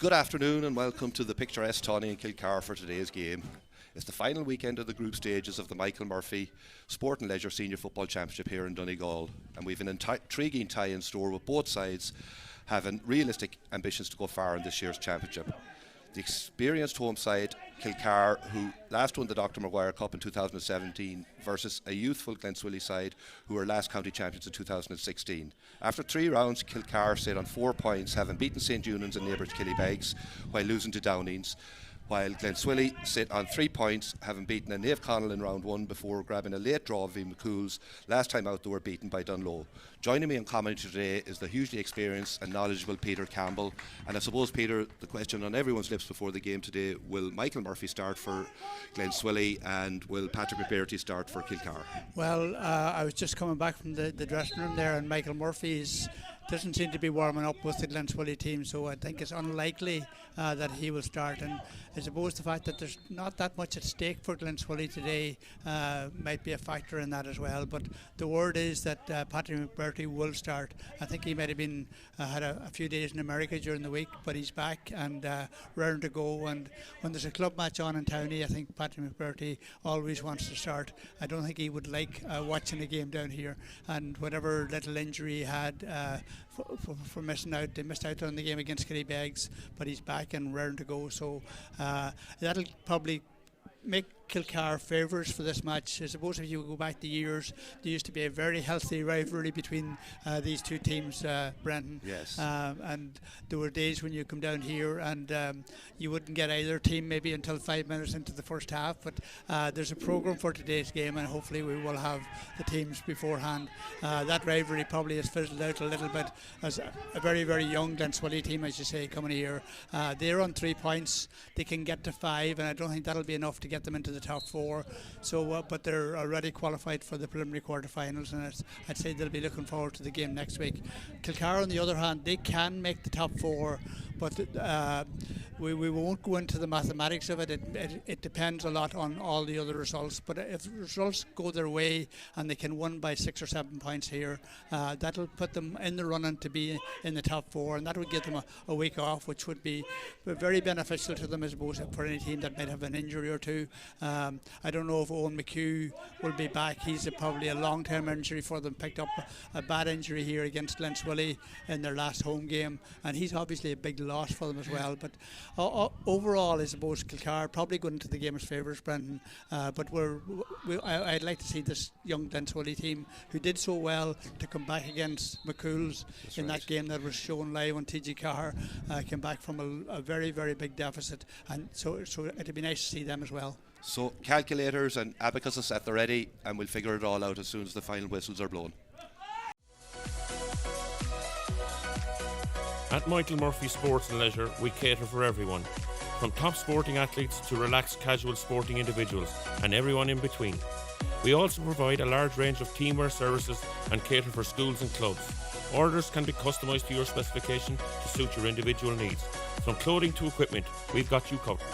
Good afternoon and welcome to the picturesque Tawny and Kilcar for today's game. It's the final weekend of the group stages of the Michael Murphy Sport and Leisure Senior Football Championship here in Donegal, and we've an intriguing tie in store with both sides having realistic ambitions to go far in this year's championship. The experienced home side, Kilcar, who last won the Dr. Maguire Cup in 2017, versus a youthful Gleann tSuili side, who were last county champions in 2016. After 3 rounds, Kilcar stayed on 4 points, having beaten St. Eunan's and neighbours Killybegs, while losing to Downings, while Gleann tSuili sit on 3 points, having beaten a Naomh Conaill in round 1 before grabbing a late draw of McCool's. Last time out they were beaten by Dunloe. Joining me in commentary today is the hugely experienced and knowledgeable Peter Campbell. And I suppose, Peter, the question on everyone's lips before the game today, will Michael Murphy start for Gleann tSuili and will Patrick McBearty start for Kilcar? Well, I was just coming back from the dressing room there, and Michael Murphy doesn't seem to be warming up with the Gleann tSuili team, so I think it's unlikely that he will start. And I suppose the fact that there's not that much at stake for Gleann tSuili today might be a factor in that as well. But the word is that Patrick McBearty will start. I think he might have been had a few days in America during the week, but he's back and raring to go. And when there's a club match on in Towney, I think Patrick McBearty always wants to start. I don't think he would like watching a game down here, and whatever little injury he had for missing out. They missed out on the game against Killybegs, but he's back and raring to go. So that'll probably make Kilcar favourites for this match. I suppose if you go back the years, there used to be a very healthy rivalry between these two teams, Brendan. Yes. And there were days when you come down here and you wouldn't get either team maybe until 5 minutes into the first half. But there's a programme for today's game, and hopefully we will have the teams beforehand. That rivalry probably has fizzled out a little bit as a very, very young Gleann tSuili team, as you say, coming here. They're on 3 points. They can get to 5, and I don't think that'll be enough to get them into the top 4. So, but they're already qualified for the preliminary quarterfinals, and I'd say they'll be looking forward to the game next week. Kilcar, on the other hand, they can make the top 4, but we won't go into the mathematics of it. It depends a lot on all the other results. But if the results go their way and they can win by 6 or 7 points here, that'll put them in the running to be in the top 4, and that would give them a week off, which would be very beneficial to them, I suppose, for any team that might have an injury or two. I don't know if Owen McHugh will be back. He's probably a long-term injury for them. Picked up a bad injury here against Gleann tSuili in their last home game, and he's obviously a big loss for them as well. But overall, I suppose Kilcar probably going into the game as favourites, Brendan. But I'd like to see this young Gleann tSuili team, who did so well, to come back against McCool's in that game that was shown live on TG Car. Came back from a very, very big deficit, and so it'd be nice to see them as well. So calculators and abacuses at the ready, and we'll figure it all out as soon as the final whistles are blown. At Michael Murphy Sports and Leisure, we cater for everyone, from top sporting athletes to relaxed casual sporting individuals and everyone in between. We also provide a large range of teamwear services and cater for schools and clubs. Orders can be customised to your specification to suit your individual needs. From clothing to equipment, we've got you covered.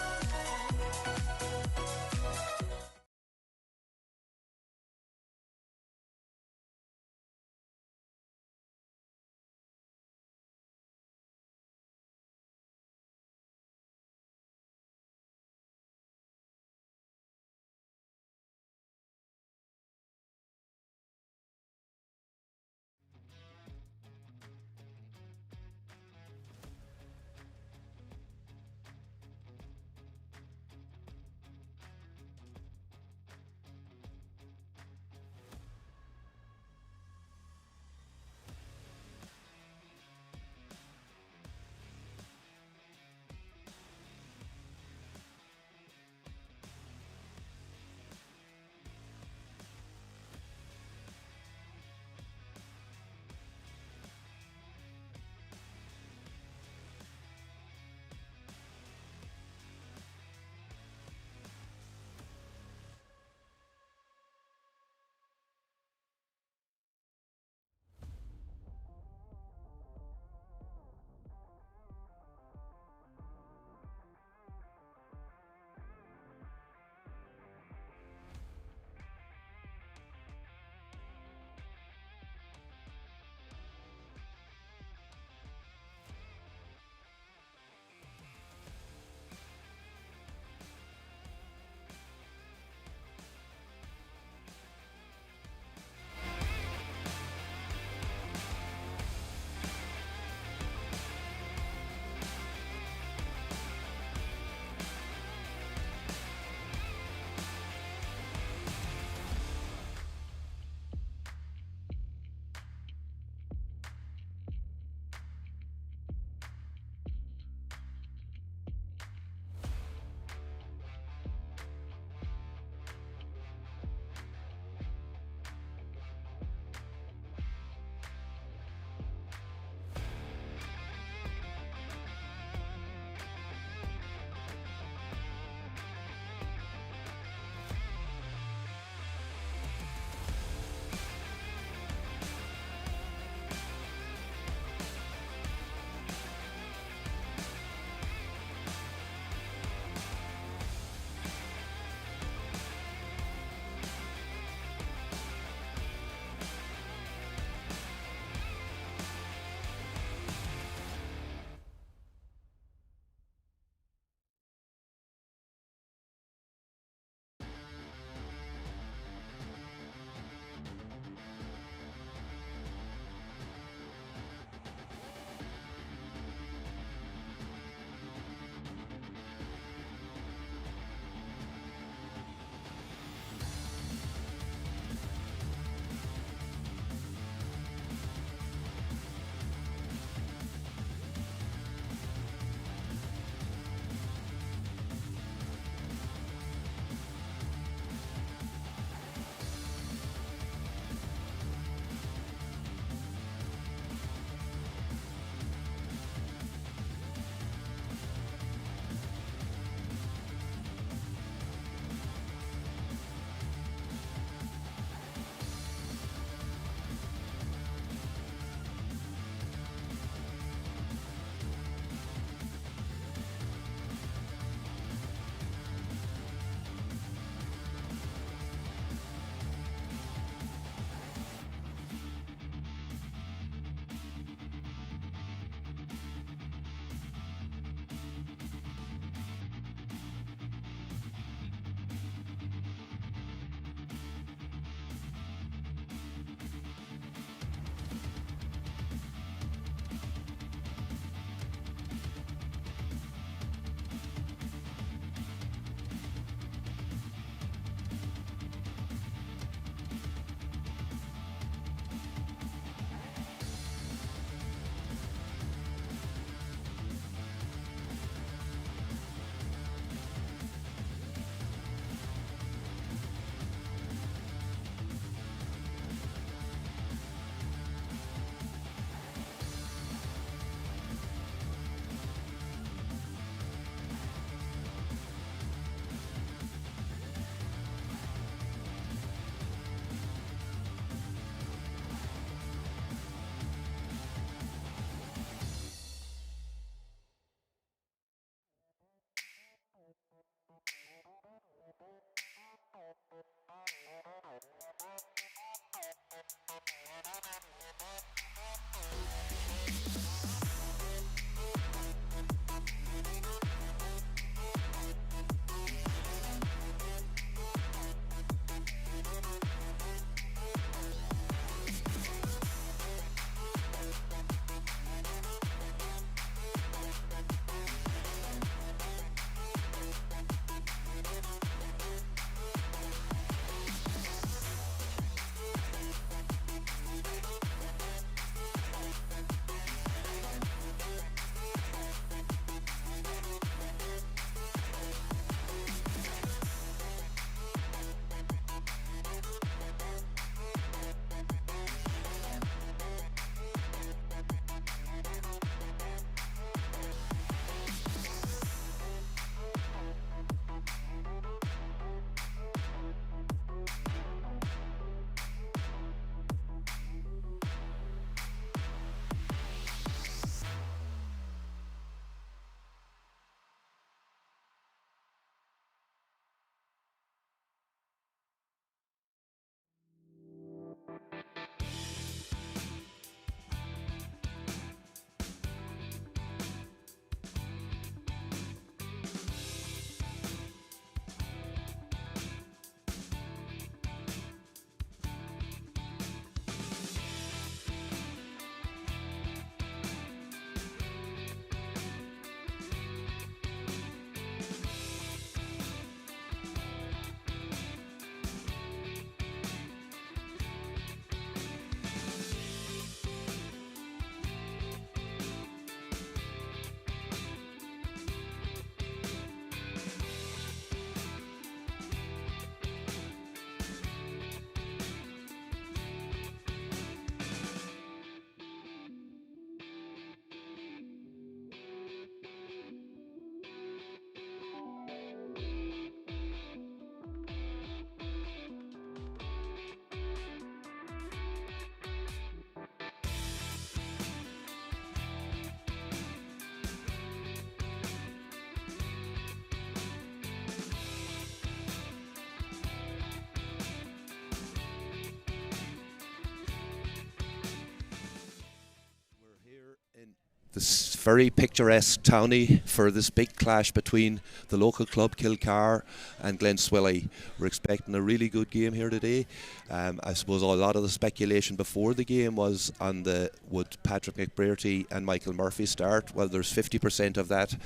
This very picturesque townie for this big clash between the local club Kilcar and Gleann tSuili. We're expecting a really good game here today. I suppose a lot of the speculation before the game was on would Patrick McBrearty and Michael Murphy start. Well, there's 50% of that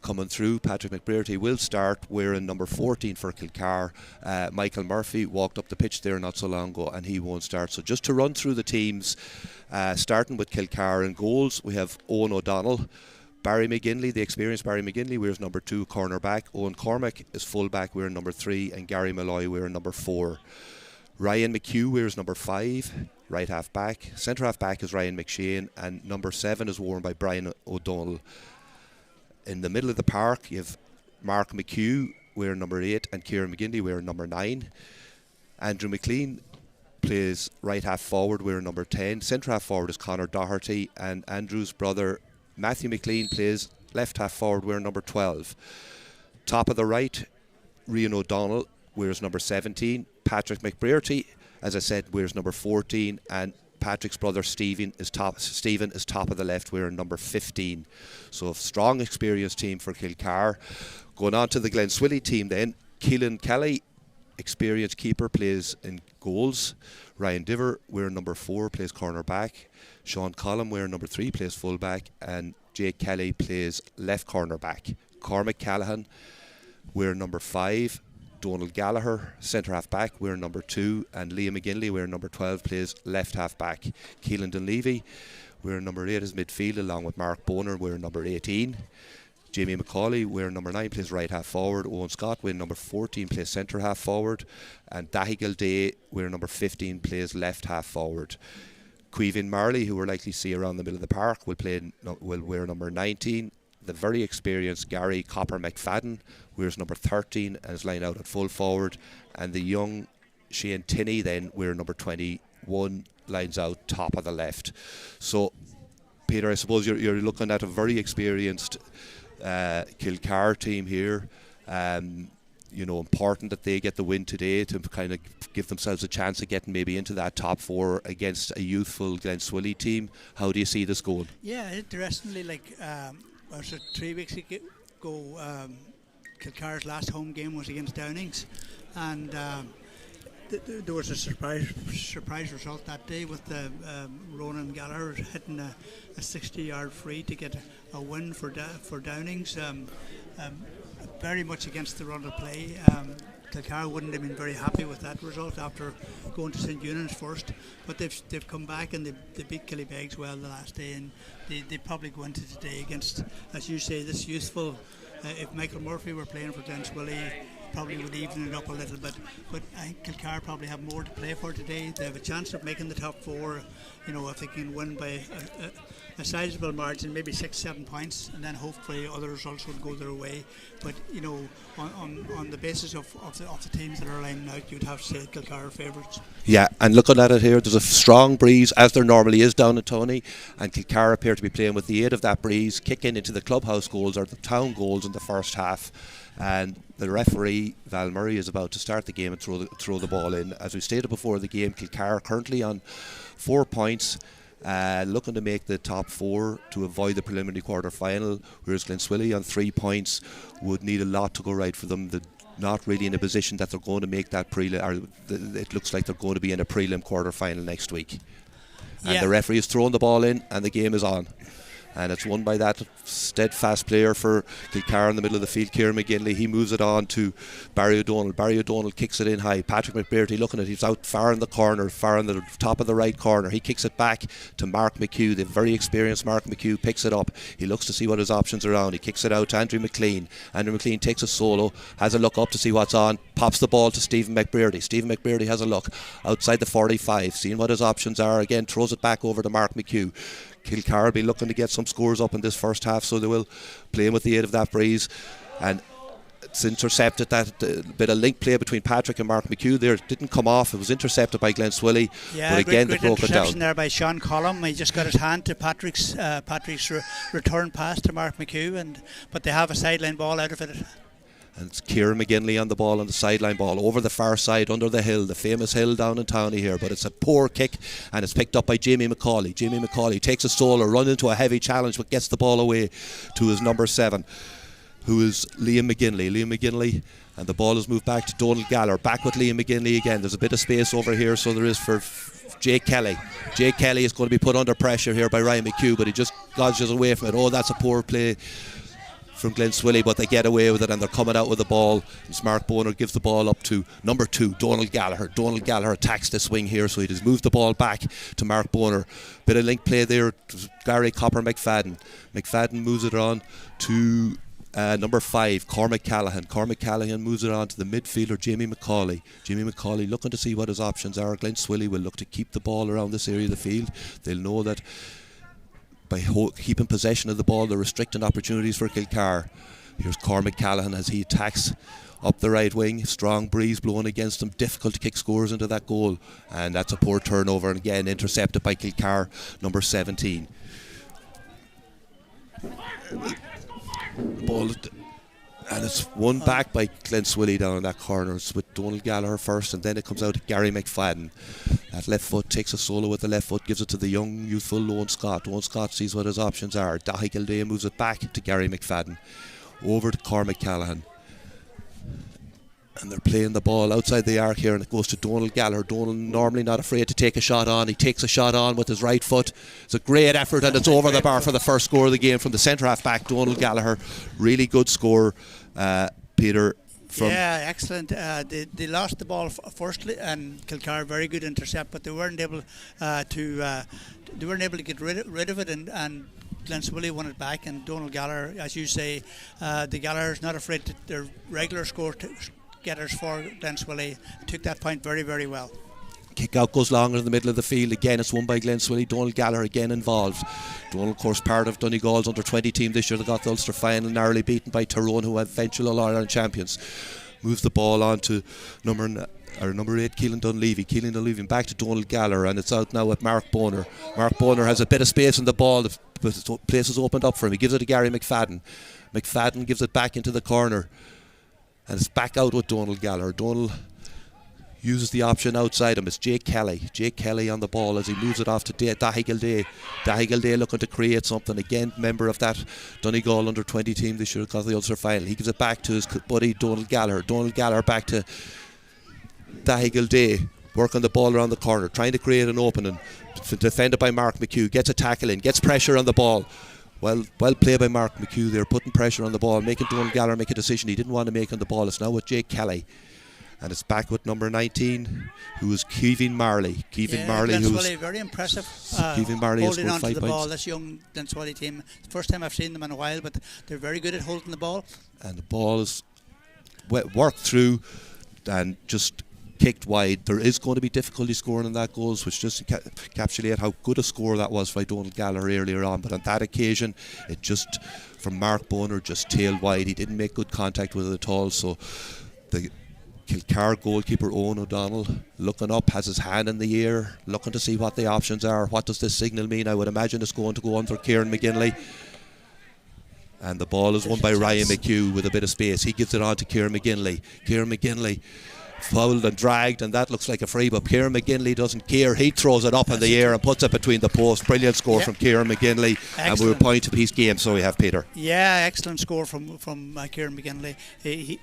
coming through. Patrick McBrearty will start wearing number 14 for Kilcar. Michael Murphy walked up the pitch there not so long ago and he won't start. So just to run through the teams, starting with Kilcar in goals, we have Owen O'Donnell. Barry McGinley, the experienced Barry McGinley, wears number 2 cornerback. Owen Cormack is fullback wearing number 3, and Gary Malloy wearing number 4. Ryan McHugh wears number 5, right half back. Centre half back is Ryan McShane, and number 7 is worn by Brian O'Donnell. In the middle of the park, you have Mark McHugh wearing number 8 and Kieran McGinley wearing number 9. Andrew McLean plays right half forward wearing number 10. Centre half forward is Conor Doherty, and Andrew's brother Matthew McLean plays left half forward wearing number 12. Top of the right, Rian O'Donnell wears number 17. Patrick McBrearty, as I said, wears number 14, and Patrick's brother Stephen is top of the left wearing number 15. So a strong experienced team for Kilcar. Going on to the Gleann tSuili team then, Keelan Kelly, experienced keeper, plays in goals. Ryan Diver wearing number 4 plays cornerback. Sean Collum wearing number 3 plays fullback, and Jake Kelly plays left cornerback. Cormac Callaghan wearing number 5. Donald Gallagher, centre half back, wearing number 2, and Liam McGinley, wearing number 12, plays left half back. Keelan Dunleavy, wearing number 8, is midfield, along with Mark Boner, wearing number 18. Jamie McCauley, wearing number 9, plays right half forward. Owen Scott, wearing number 14, plays centre half forward, and Dahigal Day, wearing number 15, plays left half forward. Queevin Marley, who we're likely to see around the middle of the park, will wear number 19. The very experienced Gary Copper McFadden wears number 13 and is lined out at full forward, and the young Shane Tinney then wearing number 21 lines out top of the left. So Peter, I suppose you're looking at a very experienced Kilcar team here. important that they get the win today to kind of give themselves a chance of getting maybe into that top 4 against a youthful Gleann tSuili team. How do you see this going? Yeah, interestingly, was it 3 weeks ago, Kilcare's last home game was against Downings, and there was a surprise result that day with Ronan Gallagher hitting a 60-yard free to get a win for Downings. Very much against the run of play. Kilcare wouldn't have been very happy with that result after going to St Eunan's first, but they've come back and they beat Killybegs well the last day, and they probably go into today against, as you say, this youthful. If Michael Murphy were playing for Gleann tSuili, probably would even it up a little bit, but I think Kilcare probably have more to play for today. They have a chance of making the top 4, if they can win by a sizable margin, maybe 6-7 points, and then hopefully other results will go their way. But on the basis of the teams that are lining out, you'd have to say Kilcare favourites. Yeah, and looking at it here, there's a strong breeze, as there normally is down in Tony, and Kilcare appear to be playing with the aid of that breeze, kicking into the clubhouse goals or the town goals in the first half. And the referee, Val Murray, is about to start the game and throw the ball in. As we stated before the game, Kilcare currently on 4 points, looking to make the top 4 to avoid the preliminary quarter final, whereas Gleann tSuili on 3 points would need a lot to go right for them. They're not really in a position that they're going to make that prelim, or it looks like they're going to be in a prelim quarter final next week. And the referee is throwing the ball in and the game is on. And it's won by that steadfast player for Kilcare in the middle of the field, Kieran McGinley. He moves it on to Barry O'Donnell. Barry O'Donnell kicks it in high. Patrick McBearty looking at it. He's out far in the corner, far in the top of the right corner. He kicks it back to Mark McHugh. The very experienced Mark McHugh picks it up. He looks to see what his options are around. He kicks it out to Andrew McLean. Andrew McLean takes a solo, has a look up to see what's on, pops the ball to Stephen McBearty. Stephen McBearty has a look outside the 45, seeing what his options are. Again, throws it back over to Mark McHugh. Kilcare will be looking to get some scores up in this first half, so they will play with the aid of that breeze. And it's intercepted. That bit of link play between Patrick and Mark McHugh there didn't come off. It was intercepted by Gleann tSuili, but again they broke it down. Interception there by Sean Collum. He just got his hand to Patrick's return pass to Mark McHugh, but they have a sideline ball out of it. And it's Kieran McGinley on the ball, on the sideline ball, over the far side, under the hill, the famous hill down in Townie here. But it's a poor kick, and it's picked up by Jamie McCauley. Jamie McCauley takes a solo, run into a heavy challenge, but gets the ball away to his number 7, who is Liam McGinley. Liam McGinley, and the ball is moved back to Donald Gallagher. Back with Liam McGinley again. There's a bit of space over here, so there is for Jake Kelly. Jake Kelly is going to be put under pressure here by Ryan McHugh, but he just dodges away from it. Oh, that's a poor play from Gleann tSuili, but they get away with it, and they're coming out with the ball. And Mark Boner gives the ball up to number 2, Donald Gallagher. Donald Gallagher attacks the swing here, so he just moved the ball back to Mark Boner. Bit of link play there to Gary Copper McFadden. McFadden moves it on to number 5, Cormac Callaghan. Cormac Callaghan moves it on to the midfielder Jamie McCauley. Jamie McCauley looking to see what his options are. Gleann tSuili will look to keep the ball around this area of the field. They'll know that by keeping possession of the ball, they're restricting opportunities for Kilcare. Here's Cormac Callaghan as he attacks up the right wing. Strong breeze blowing against him. Difficult to kick scores into that goal. And that's a poor turnover. And again, intercepted by Kilcare, number 17. The ball, and it's won back by Gleann tSuili down in that corner. It's with Donald Gallagher first, and then it comes out to Gary McFadden. That left foot takes a solo with the left foot, gives it to the young, youthful Lone Scott. Lone Scott sees what his options are. Dahi Kildea moves it back to Gary McFadden. Over to Cormac Callaghan. And they're playing the ball outside the arc here, and it goes to Donald Gallagher. Donald normally not afraid to take a shot on. He takes a shot on with his right foot. It's a great effort, and it's over the bar for the first score of the game from the centre half back, Donald Gallagher. Really good score, Peter. Yeah, excellent. They lost the ball firstly, and Kilcare very good intercept, but they weren't able to get rid of it, and Gleann tSuili won it back. And Donald Gallagher, as you say, the Gallagher's not afraid to their regular score getters for Gleann tSuili. Took that point very, very well. Kick out goes longer in the middle of the field. Again, it's won by Gleann tSuili. Donald Gallagher again involved. Donald, of course, part of Donegal's under-20 team this year. They got the Ulster final, narrowly beaten by Tyrone, who are eventual All-Ireland champions. Moves the ball on to number 8, Keelan Dunleavy. Keelan Dunleavy back to Donald Gallagher, and it's out now with Mark Boner. Mark Boner has a bit of space in the ball. The place is opened up for him. He gives it to Gary McFadden. McFadden gives it back into the corner. And it's back out with Donald Gallagher. Donald uses the option outside him. It's Jake Kelly. Jake Kelly on the ball as he moves it off to Dahi Gildea. Dahi Gildea looking to create something. Again, member of that Donegal under-20 team this year got the Ulster final. He gives it back to his buddy Donald Gallagher. Donald Gallagher back to Dahi Gildea. Working the ball around the corner, trying to create an opening. Defended by Mark McHugh. Gets a tackle in. Gets pressure on the ball. Well played by Mark McHugh there, putting pressure on the ball, making Donald Gallagher make a decision he didn't want to make on the ball. It's now with Jake Kelly. And it's back with number 19, who is Kevin Marley. Marley, who's very impressive. Kevin Marley holding on to the points. ball. This young Gleann tSuili team, first time I've seen them in a while, but they're very good at holding the ball. And the ball is worked through and just kicked wide. There is going to be difficulty scoring in that goals, which just encapsulate how good a score that was by Donald Gallagher earlier on. But on that occasion, it just, from Mark Boner, just tailed wide. He didn't make good contact with it at all. So the Kilcar goalkeeper Owen O'Donnell looking up, has his hand in the air, looking to see what the options are. What does this signal mean? I would imagine it's going to go under Kieran McGinley. And the ball is won by Ryan McHugh with a bit of space. He gives it on to Kieran McGinley. Kieran McGinley fouled and dragged, and that looks like a free, but Kieran McGinley doesn't care. He throws it up in the air and puts it between the posts. Brilliant score from Kieran McGinley. Excellent. And we were point to piece game, so we have Peter. Yeah, excellent score from Kieran McGinley. It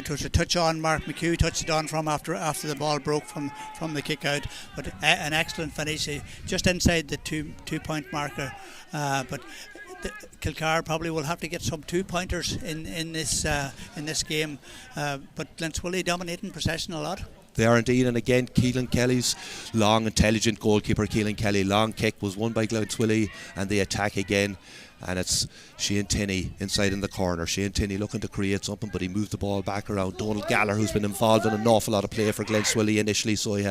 was a touch on. Mark McHugh touched it on from after the ball broke from the kick out, but an excellent finish, just inside the two-point marker. But Kilcar probably will have to get some 2-pointers in this game, but Gleann tSuili dominating possession a lot. They are indeed, and again, Keelan Kelly's long, intelligent goalkeeper, Keelan Kelly, long kick was won by Gleann tSuili, and they attack again, and it's Shane Tinney inside in the corner. Shane Tinney looking to create something, but he moved the ball back around. Donald Gallagher, who's been involved in an awful lot of play for Gleann tSuili initially, so he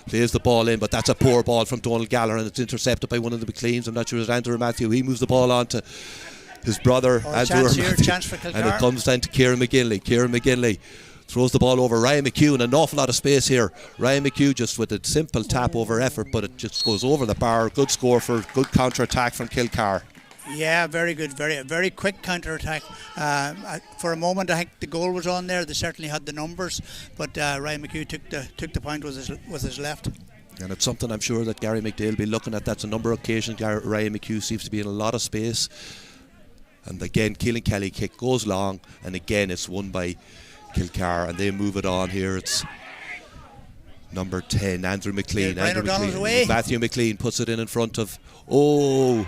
plays the ball in, but that's a poor ball from Donald Gallagher, and it's intercepted by one of the McLeans. I'm not sure it's Andrew Matthew. He moves the ball on to his brother, Andrew chance for Kilcar. And it comes down to Kieran McGinley. Kieran McGinley throws the ball over Ryan McHugh, and an awful lot of space here. Ryan McHugh just with a simple tap over effort, but it just goes over the bar. Good score for good counter-attack from Kilcar. Yeah, very good, very quick counter-attack. For a moment, I think the goal was on there. They certainly had the numbers, but Ryan McHugh took the point with his left. And it's something I'm sure that Gary McDale will be looking at. That's a number of occasions Ryan McHugh seems to be in a lot of space. And again, Keelan Kelly kick goes long, and again it's won by Kilcar, and they move it on here. It's number 10, Andrew McLean. Yeah, Andrew McLean. Away. Matthew McLean puts it in front of the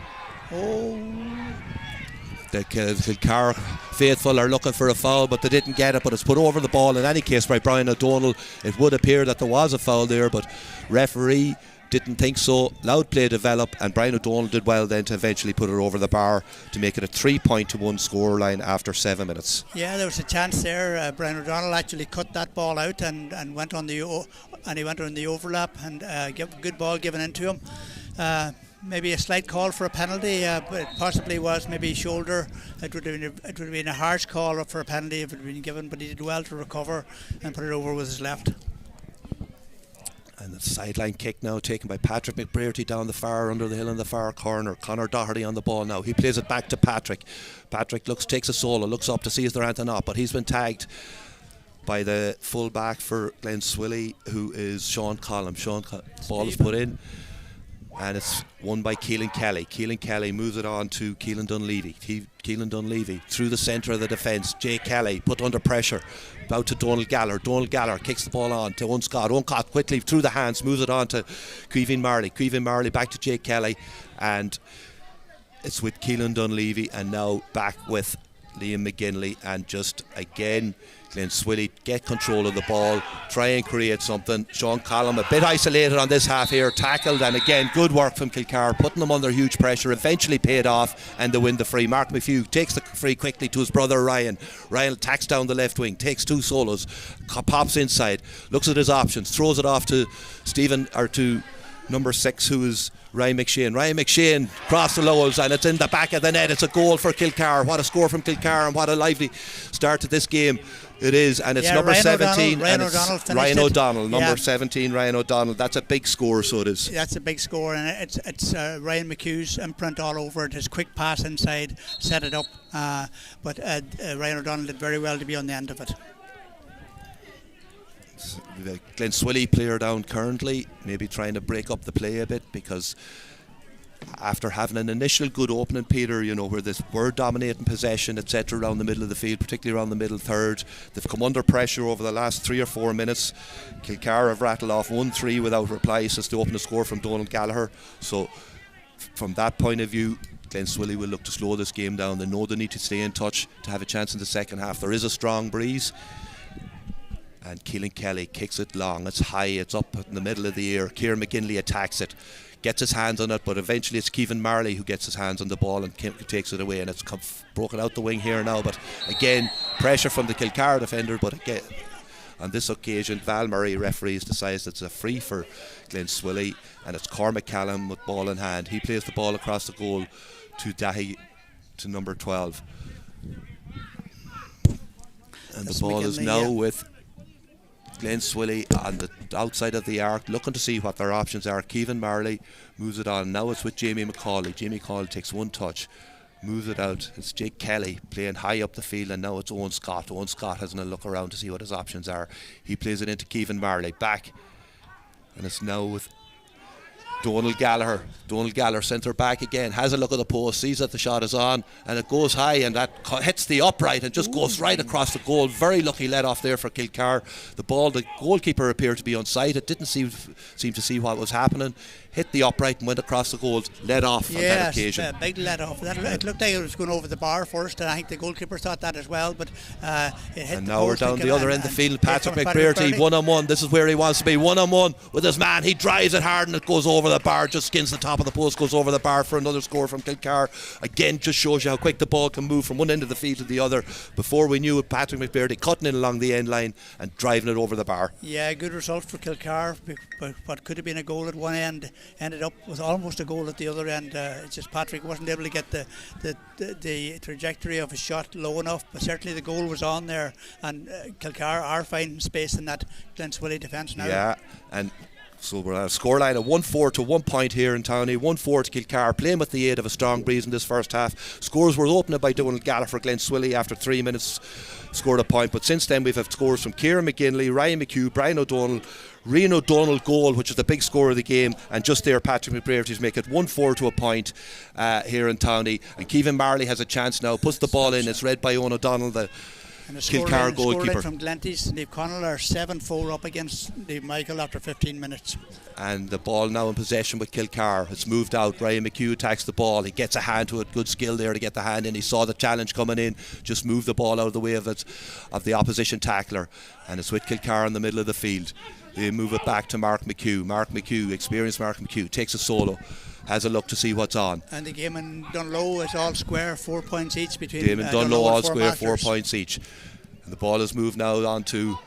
Kilcar faithful are looking for a foul, but they didn't get it, but it's put over the ball in any case by Brian O'Donnell. It would appear that there was a foul there, but referee didn't think so. Loud play developed, and Brian O'Donnell did well then to eventually put it over the bar to make it a 3-1 scoreline after 7 minutes. Yeah, there was a chance there. Brian O'Donnell actually cut that ball out and went on the overlap, and good ball given into him. Maybe a slight call for a penalty, but it possibly was maybe shoulder. It would have been a harsh call for a penalty if it had been given, but he did well to recover and put it over with his left. And the sideline kick now taken by Patrick McBrearty down the far under the hill in the far corner. Conor Doherty on the ball now. He plays it back to Patrick. Patrick takes a solo, looks up to see is there anything up, but he's been tagged by the full back for Gleann tSuili, who is Sean Collum. Ball is put in, and it's won by Keelan Kelly. Keelan Kelly moves it on to Keelan Dunleavy. Keelan Dunleavy through the centre of the defence. Jay Kelly put under pressure. Out to Donald Gallagher. Donald Gallagher kicks the ball on to Unscott. Unscott quickly through the hands, moves it on to Kevin Marley. Kevin Marley back to Jake Kelly, and it's with Keelan Dunleavy, and now back with Liam McGinley, and just again Gleann tSuili get control of the ball, try and create something. Sean Collum a bit isolated on this half here, tackled, and again good work from Kilcar, putting them under huge pressure, eventually paid off, and they win the free. Mark McHugh takes the free quickly to his brother Ryan. Ryan tacks down the left wing, takes 2 solos, pops inside, looks at his options, throws it off to number 6, who is Ryan McShane. Ryan McShane across the Lowells, and it's in the back of the net. It's a goal for Kilcar. What a score from Kilcar, and what a lively start to this game it is. And it's number Ryan 17 Ryan and O'Donnell it's Ryan it. O'Donnell, number 17 Ryan O'Donnell. That's a big score, so it is. That's a big score, and it's Ryan McHugh's imprint all over it. His quick pass inside set it up, but Ryan O'Donnell did very well to be on the end of it. Gleann tSuili player down currently, maybe trying to break up the play a bit, because after having an initial good opening, Peter, where they were dominating possession, etc., around the middle of the field, particularly around the middle third, they've come under pressure over the last 3 or 4 minutes. Kilcar have rattled off 1-3 without reply since the opening score from Donald Gallagher. So from that point of view, Gleann tSuili will look to slow this game down. They know they need to stay in touch to have a chance in the second half. There is a strong breeze, and Keelan Kelly kicks it long. It's high, it's up in the middle of the air. Kieran McGinley attacks it, gets his hands on it, but eventually it's Keevan Marley who gets his hands on the ball and takes it away, and it's broken out the wing here now. But again, pressure from the Kilcar defender, but again, on this occasion, Val Murray referees decides it's a free for Gleann tSuili, and it's Cormac Callum with ball in hand. He plays the ball across the goal to Dahi, to number 12, and the ball is now with Gleann tSuili on the outside of the arc, looking to see what their options are. Keevan Marley moves it on. Now it's with Jamie McCauley. Jamie McCauley takes one touch, moves it out. It's Jake Kelly playing high up the field, and now it's Owen Scott. Owen Scott has a look around to see what his options are. He plays it into Keevan Marley. Back, and it's now with Donald Gallagher. Donald Gallagher centre back again, has a look at the post, sees that the shot is on, and it goes high, and that hits the upright and just goes right across the goal. Very lucky let off there for Kilcar. The ball, the goalkeeper appeared to be on side. It didn't seem to see what was happening. Hit the upright and went across the goal, let off on that occasion. Yes, big let off. It looked like it was going over the bar first, and I think the goalkeeper thought that as well, but it hit. And the now we're down the other end of the field. Patrick McBrearty, 1-on-1. This is where he wants to be, 1-on-1 with his man. He drives it hard and it goes over the bar, just skins the top of the post, goes over the bar for another score from Kilcar. Again, just shows you how quick the ball can move from one end of the field to the other. Before we knew it, Patrick McBrearty cutting in along the end line and driving it over the bar. Yeah, good result for Kilcar, but what could have been a goal at one end ended up with almost a goal at the other end. It's just Patrick wasn't able to get the trajectory of his shot low enough, but certainly the goal was on there, and Kilcar are finding space in that Gleann tSuili defence now. Yeah, and so we're at a scoreline of 1-4 to 1 point here in Towney. 1-4 to Kilcar, playing with the aid of a strong breeze in this first half. Scores were opened by Donald Gallagher for Gleann tSuili after 3 minutes, scored a point, but since then we've had scores from Kieran McGinley, Ryan McHugh, Brian O'Donnell, Rian O'Donnell goal, which is the big score of the game, and just there Patrick McBrearty's make it 1-4 to a point here in Towney. And Keevan Marley has a chance now, puts the ball in. It's read by Owen O'Donnell, the Kilcar goalkeeper. From Glenties and Dave Connell are 7-4 up against Dave Michael after 15 minutes. And the ball now in possession with Kilcar. It's moved out. Ryan McHugh attacks the ball. He gets a hand to it. Good skill there to get the hand in. He saw the challenge coming in. Just moved the ball out of the way of the opposition tackler. And it's with Kilcar in the middle of the field. They move it back to Mark McHugh. Mark McHugh, experienced Mark McHugh, takes a solo, has a look to see what's on. And the game in Dunlow is all square, 4 points each between. Game in Dunlow all square, matchers. 4 points each. And the ball is moved now on to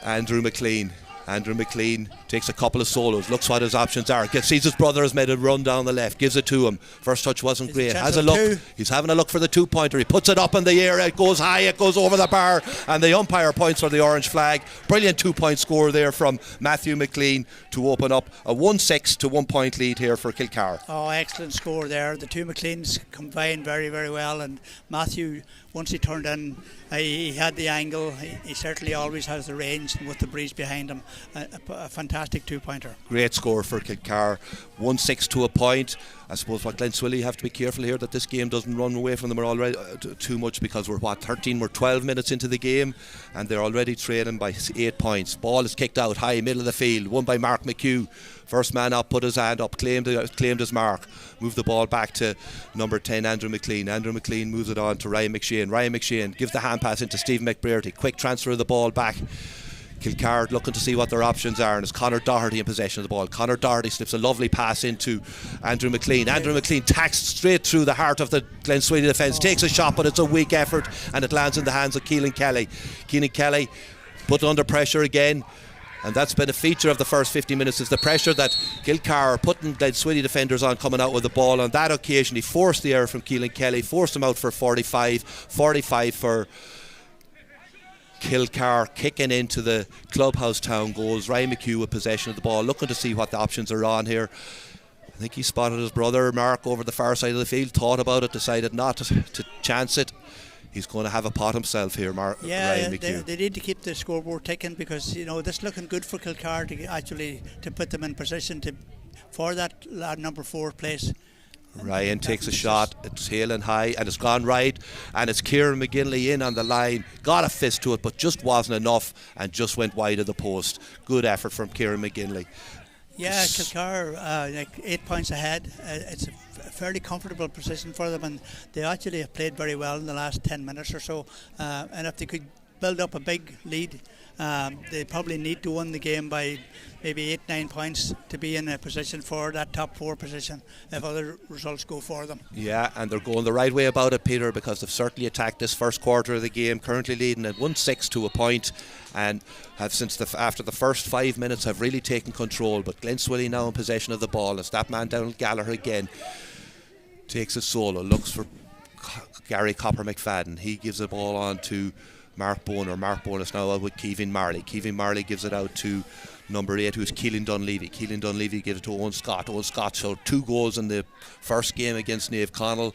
Andrew McLean. Andrew McLean takes a couple of solos, looks what his options are, sees his brother has made a run down the left, gives it to him. First touch wasn't great, has a look, he's having a look for the 2-pointer, he puts it up in the air, it goes high, it goes over the bar, and the umpire points for the orange flag. Brilliant 2-point score there from Matthew McLean to open up a 1-6 to 1 point lead here for Kilcar. Oh, excellent score there. The two McLeans combined very, very well, and Matthew, once he turned in, he had the angle. He certainly always has the range, and with the breeze behind him, a fantastic 2-pointer. Great score for Kilcar, 1-6 to a point. I suppose what Gleann tSuili have to be careful here that this game doesn't run away from them already too much, because we're 12 minutes into the game, and they're already trailing by 8 points. Ball is kicked out high, middle of the field, won by Mark McHugh. First man up, put his hand up, claimed his mark, moved the ball back to number 10, Andrew McLean. Andrew McLean moves it on to Ryan McShane. Ryan McShane gives the hand pass into Stephen McBrearty. Quick transfer of the ball back. Kilcar looking to see what their options are, and it's Conor Doherty in possession of the ball. Conor Doherty slips a lovely pass into Andrew McLean. Andrew McLean tacks straight through the heart of the Gleann tSuili defence, takes a shot, but it's a weak effort, and it lands in the hands of Keelan Kelly. Keelan Kelly put under pressure again. And that's been a feature of the first 50 minutes, is the pressure that Kilcar are putting Gleann tSuili defenders on coming out with the ball. On that occasion, he forced the error from Keelan Kelly, forced him out for 45 for Kilcar, kicking into the clubhouse town goals. Ryan McHugh with possession of the ball, looking to see what the options are on here. I think he spotted his brother Mark over the far side of the field, thought about it, decided not to chance it. He's going to have a pot himself here, Ryan McHugh. They need to keep the scoreboard ticking, because this is looking good for Kilcar to put them in position for that number 4 place. Ryan takes a shot, it's hailing high, and it's gone right, and it's Kieran McGinley in on the line, got a fist to it, but just wasn't enough, and just went wide of the post. Good effort from Kieran McGinley. Yeah, Kilcar, 8 points ahead. It's a fairly comfortable position for them, and they actually have played very well in the last 10 minutes or so. And if they could build up a big lead, they probably need to win the game by maybe 8-9 points to be in a position for that top 4 position if other results go for them. Yeah, and they're going the right way about it, Peter, because they've certainly attacked this first quarter of the game, currently leading at 1-6 to a point, and have after the first 5 minutes have really taken control. But Gleann tSuili now in possession of the ball. It's that man Donald Gallagher again, takes it solo, looks for Gary Copper McFadden. He gives the ball on to Mark Boner. Mark Boner is now out with Keevin Marley. Keevin Marley gives it out to number 8, who's Keelan Dunleavy. Keelan Dunleavy gives it to Owen Scott. Owen Scott showed 2 goals in the first game against Naomh Conaill.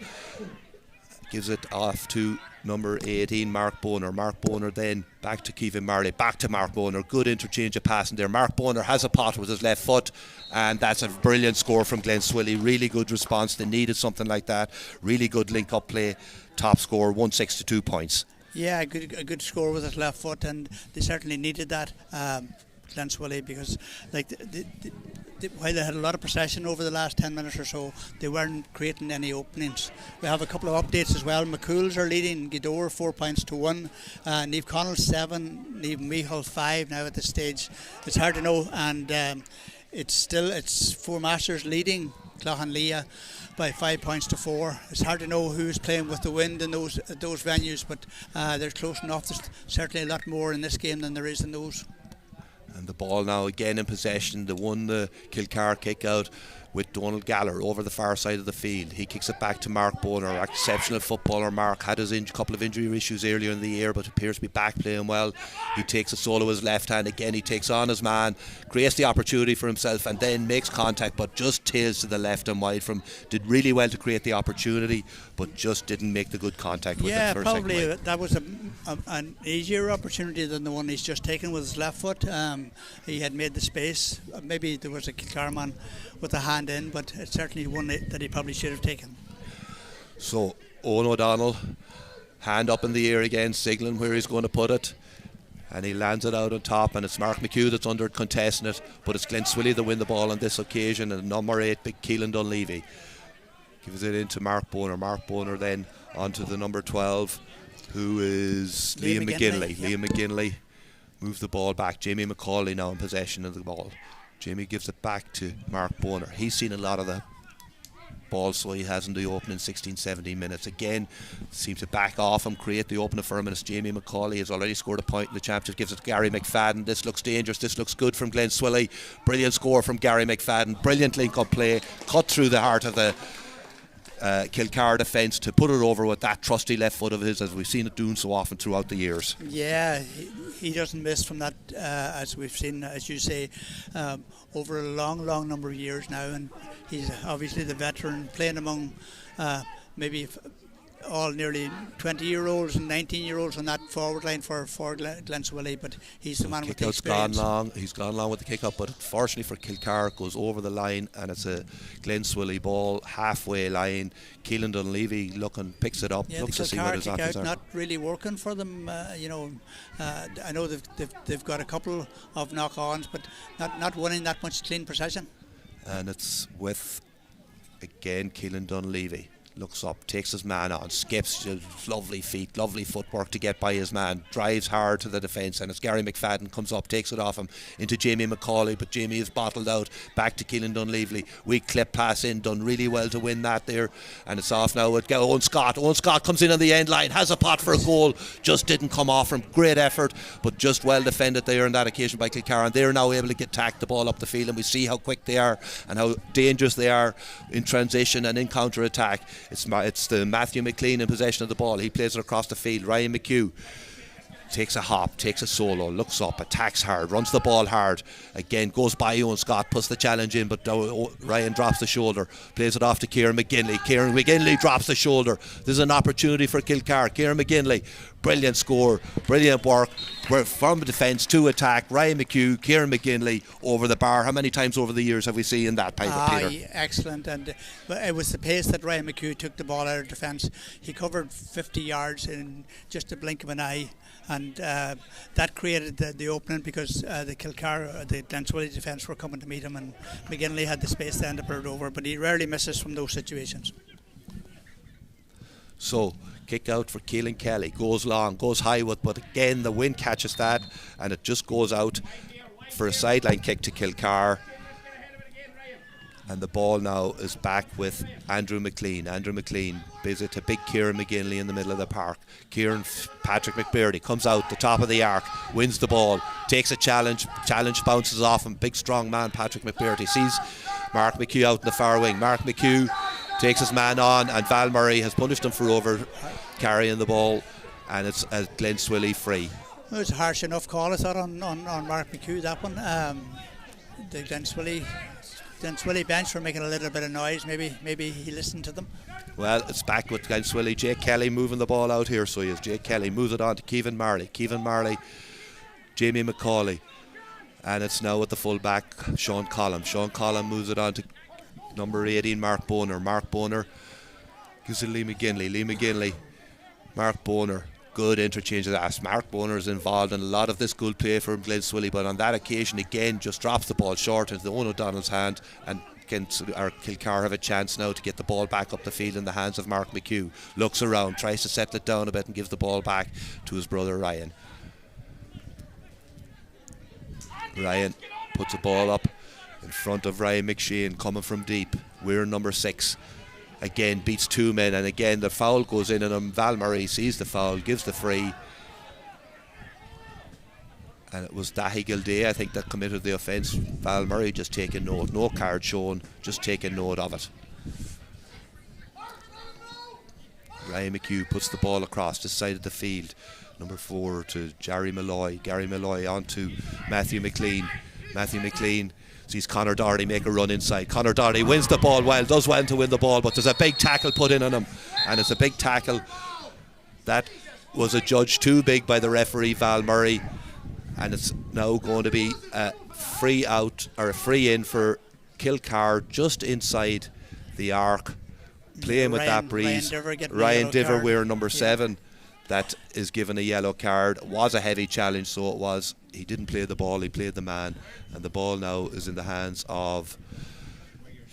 Gives it off to number 18, Mark Boner. Mark Boner then back to Keevan Marley, back to Mark Boner. Good interchange of passing there. Mark Boner has a pot with his left foot, and that's a brilliant score from Gleann tSuili. Really good response. They needed something like that. Really good link-up play. Top score, 1-6 to 2 points. Yeah, a good score with his left foot, and they certainly needed that, Gleann tSuili, because while they had a lot of possession over the last 10 minutes or so, they weren't creating any openings. We have a couple of updates as well. McCool's are leading Gidor 4 points to 1. Naomh Conaill 7, Naomh Michael 5 now at this stage. It's hard to know, and it's 4 Masters leading Clachan Leah by 5 points to 4. It's hard to know who's playing with the wind in those venues, but they're close enough. There's certainly a lot more in this game than there is in those. And the ball now again in possession. They won the Kilcar kick out with Donald Gallagher over the far side of the field. He kicks it back to Mark Boner, exceptional footballer. Mark had his couple of injury issues earlier in the year, but appears to be back playing well. He takes a solo with his left hand again. He takes on his man, creates the opportunity for himself, and then makes contact, but just tails to the left and wide from. Did really well to create the opportunity, but just didn't make the good contact with it. Yeah, probably that was an easier opportunity than the one he's just taken with his left foot. He had made the space. Maybe there was a Kilcar man with a hand in, but it's certainly one that he probably should have taken. So Owen O'Donnell, hand up in the air again, signalling where he's going to put it, and he lands it out on top, and it's Mark McHugh that's under contesting it, but it's Gleann tSuili that win the ball on this occasion, and number 8, big Keelan Dunleavy gives it into Mark Boner. Mark Boner then onto the number 12, who is Liam McGinley. Yep. Liam McGinley moves the ball back. Jamie McCauley now in possession of the ball. Jamie gives it back to Mark Boner. He's seen a lot of the ball, so he has in the opening 16-17 minutes. Again, seems to back off him, create the opening for him, and it's Jamie McCauley has already scored a point in the championship. Gives it to Gary McFadden. This looks dangerous. This looks good from Gleann tSuili. Brilliant score from Gary McFadden. Brilliant link-up play. Cut through the heart of the Kilcar defence to put it over with that trusty left foot of his, as we've seen it doing so often throughout the years. Yeah, he doesn't miss from that, as we've seen, as you say, over a long number of years now, and he's obviously the veteran, playing among maybe all nearly 20-year-olds and 19-year-olds on that forward line for Gleann tSuili, but he's the man with the experience. He's gone long with the kick-up, but fortunately for Kilcar, it goes over the line, and it's a Gleann tSuili ball, halfway line. Keelan Dunleavy picks it up, looks to see what his options are. Not really working for them, I know they've got a couple of knock-ons, but not winning that much clean possession. And it's with, again, Keelan Dunleavy. looks up, takes his man on, skips, lovely feet, lovely footwork to get by his man, drives hard to the defence, and it's Gary McFadden comes up, takes it off him into Jamie McCauley, but Jamie is bottled out, back to Keelan Dunleavy, weak clip pass in, done really well to win that there, and it's off now with Owen Scott. Owen Scott comes in on the end line, has a pot for a goal, just didn't come off from, great effort, but just well defended there on that occasion by Kilcar, and they're now able to get tack the ball up the field, and we see how quick they are and how dangerous they are in transition and in counter-attack. It's the Matthew McLean in possession of the ball. He plays it across the field. Ryan McHugh takes a hop, takes a solo, looks up, attacks hard, runs the ball hard, again goes by Owen Scott, puts the challenge in, but Ryan drops the shoulder, plays it off to Kieran McGinley. Kieran McGinley drops the shoulder. There's an opportunity for Kilcar. Kieran McGinley, brilliant score, brilliant work. We're from defence to attack. Ryan McHugh, Kieran McGinley over the bar. How many times over the years have we seen that, Peter? Excellent, and it was the pace that Ryan McHugh took the ball out of defence. He covered 50 yards in just a blink of an eye, and that created the opening, because the Kilcar, the Gleann tSuili defence were coming to meet him, and McGinley had the space to end up it over, but he rarely misses from those situations. So kick out for Keelan Kelly, goes long, goes high with, but again the wind catches that and it just goes out for a sideline kick to Kilcar, and the ball now is back with Andrew McLean. Andrew McLean bids it to big Kieran McGinley in the middle of the park. Patrick McBeardy comes out the top of the arc, wins the ball, takes a challenge bounces off him, big strong man Patrick McBeardy sees Mark McHugh out in the far wing. Mark McHugh takes his man on, and Val Murray has punished him for over carrying the ball, and it's a Gleann tSuili free. It was a harsh enough call, I thought, on Mark McHugh, that one. The Gleann tSuili bench were making a little bit of noise. Maybe he listened to them. Well, it's back with Gleann tSuili. Jake Kelly moving the ball out here, so he is. Jake Kelly moves it on to Kevin Marley, Jamie McCauley, and it's now with the full back Sean Collum moves it on to number 18 Mark Boner gives it Lee McGinley, Mark Boner, good interchange of that. Mark Boner is involved in a lot of this good play for Gleann tSuili, but on that occasion again just drops the ball short into Owen O'Donnell's hand, and Kilcar have a chance now to get the ball back up the field in the hands of Mark McHugh. Looks around, tries to settle it down a bit and gives the ball back to his brother Ryan. Ryan puts the ball up in front of Ryan McShane coming from deep. We're number 6. Again beats 2 men, and again the foul goes in on him. Val Murray sees the foul, gives the free, and it was Dahi Gilday, I think, that committed the offence. Val Murray just taking note, no card shown, just taking note of it. Ryan McHugh puts the ball across this side of the field, number 4 to Gary Malloy on to Matthew McLean. Sees Conor Doherty make a run inside. Conor Doherty wins the ball well, does well to win the ball, but there's a big tackle put in on him, and it's a big tackle that was adjudged too big by the referee Val Murray, and it's now going to be a free out, or a free in for Kilcar just inside the arc, playing with that breeze. Ryan Diver wearing number 7 that is given a yellow card. It was a heavy challenge, so it was. He didn't play the ball, he played the man, and the ball now is in the hands of,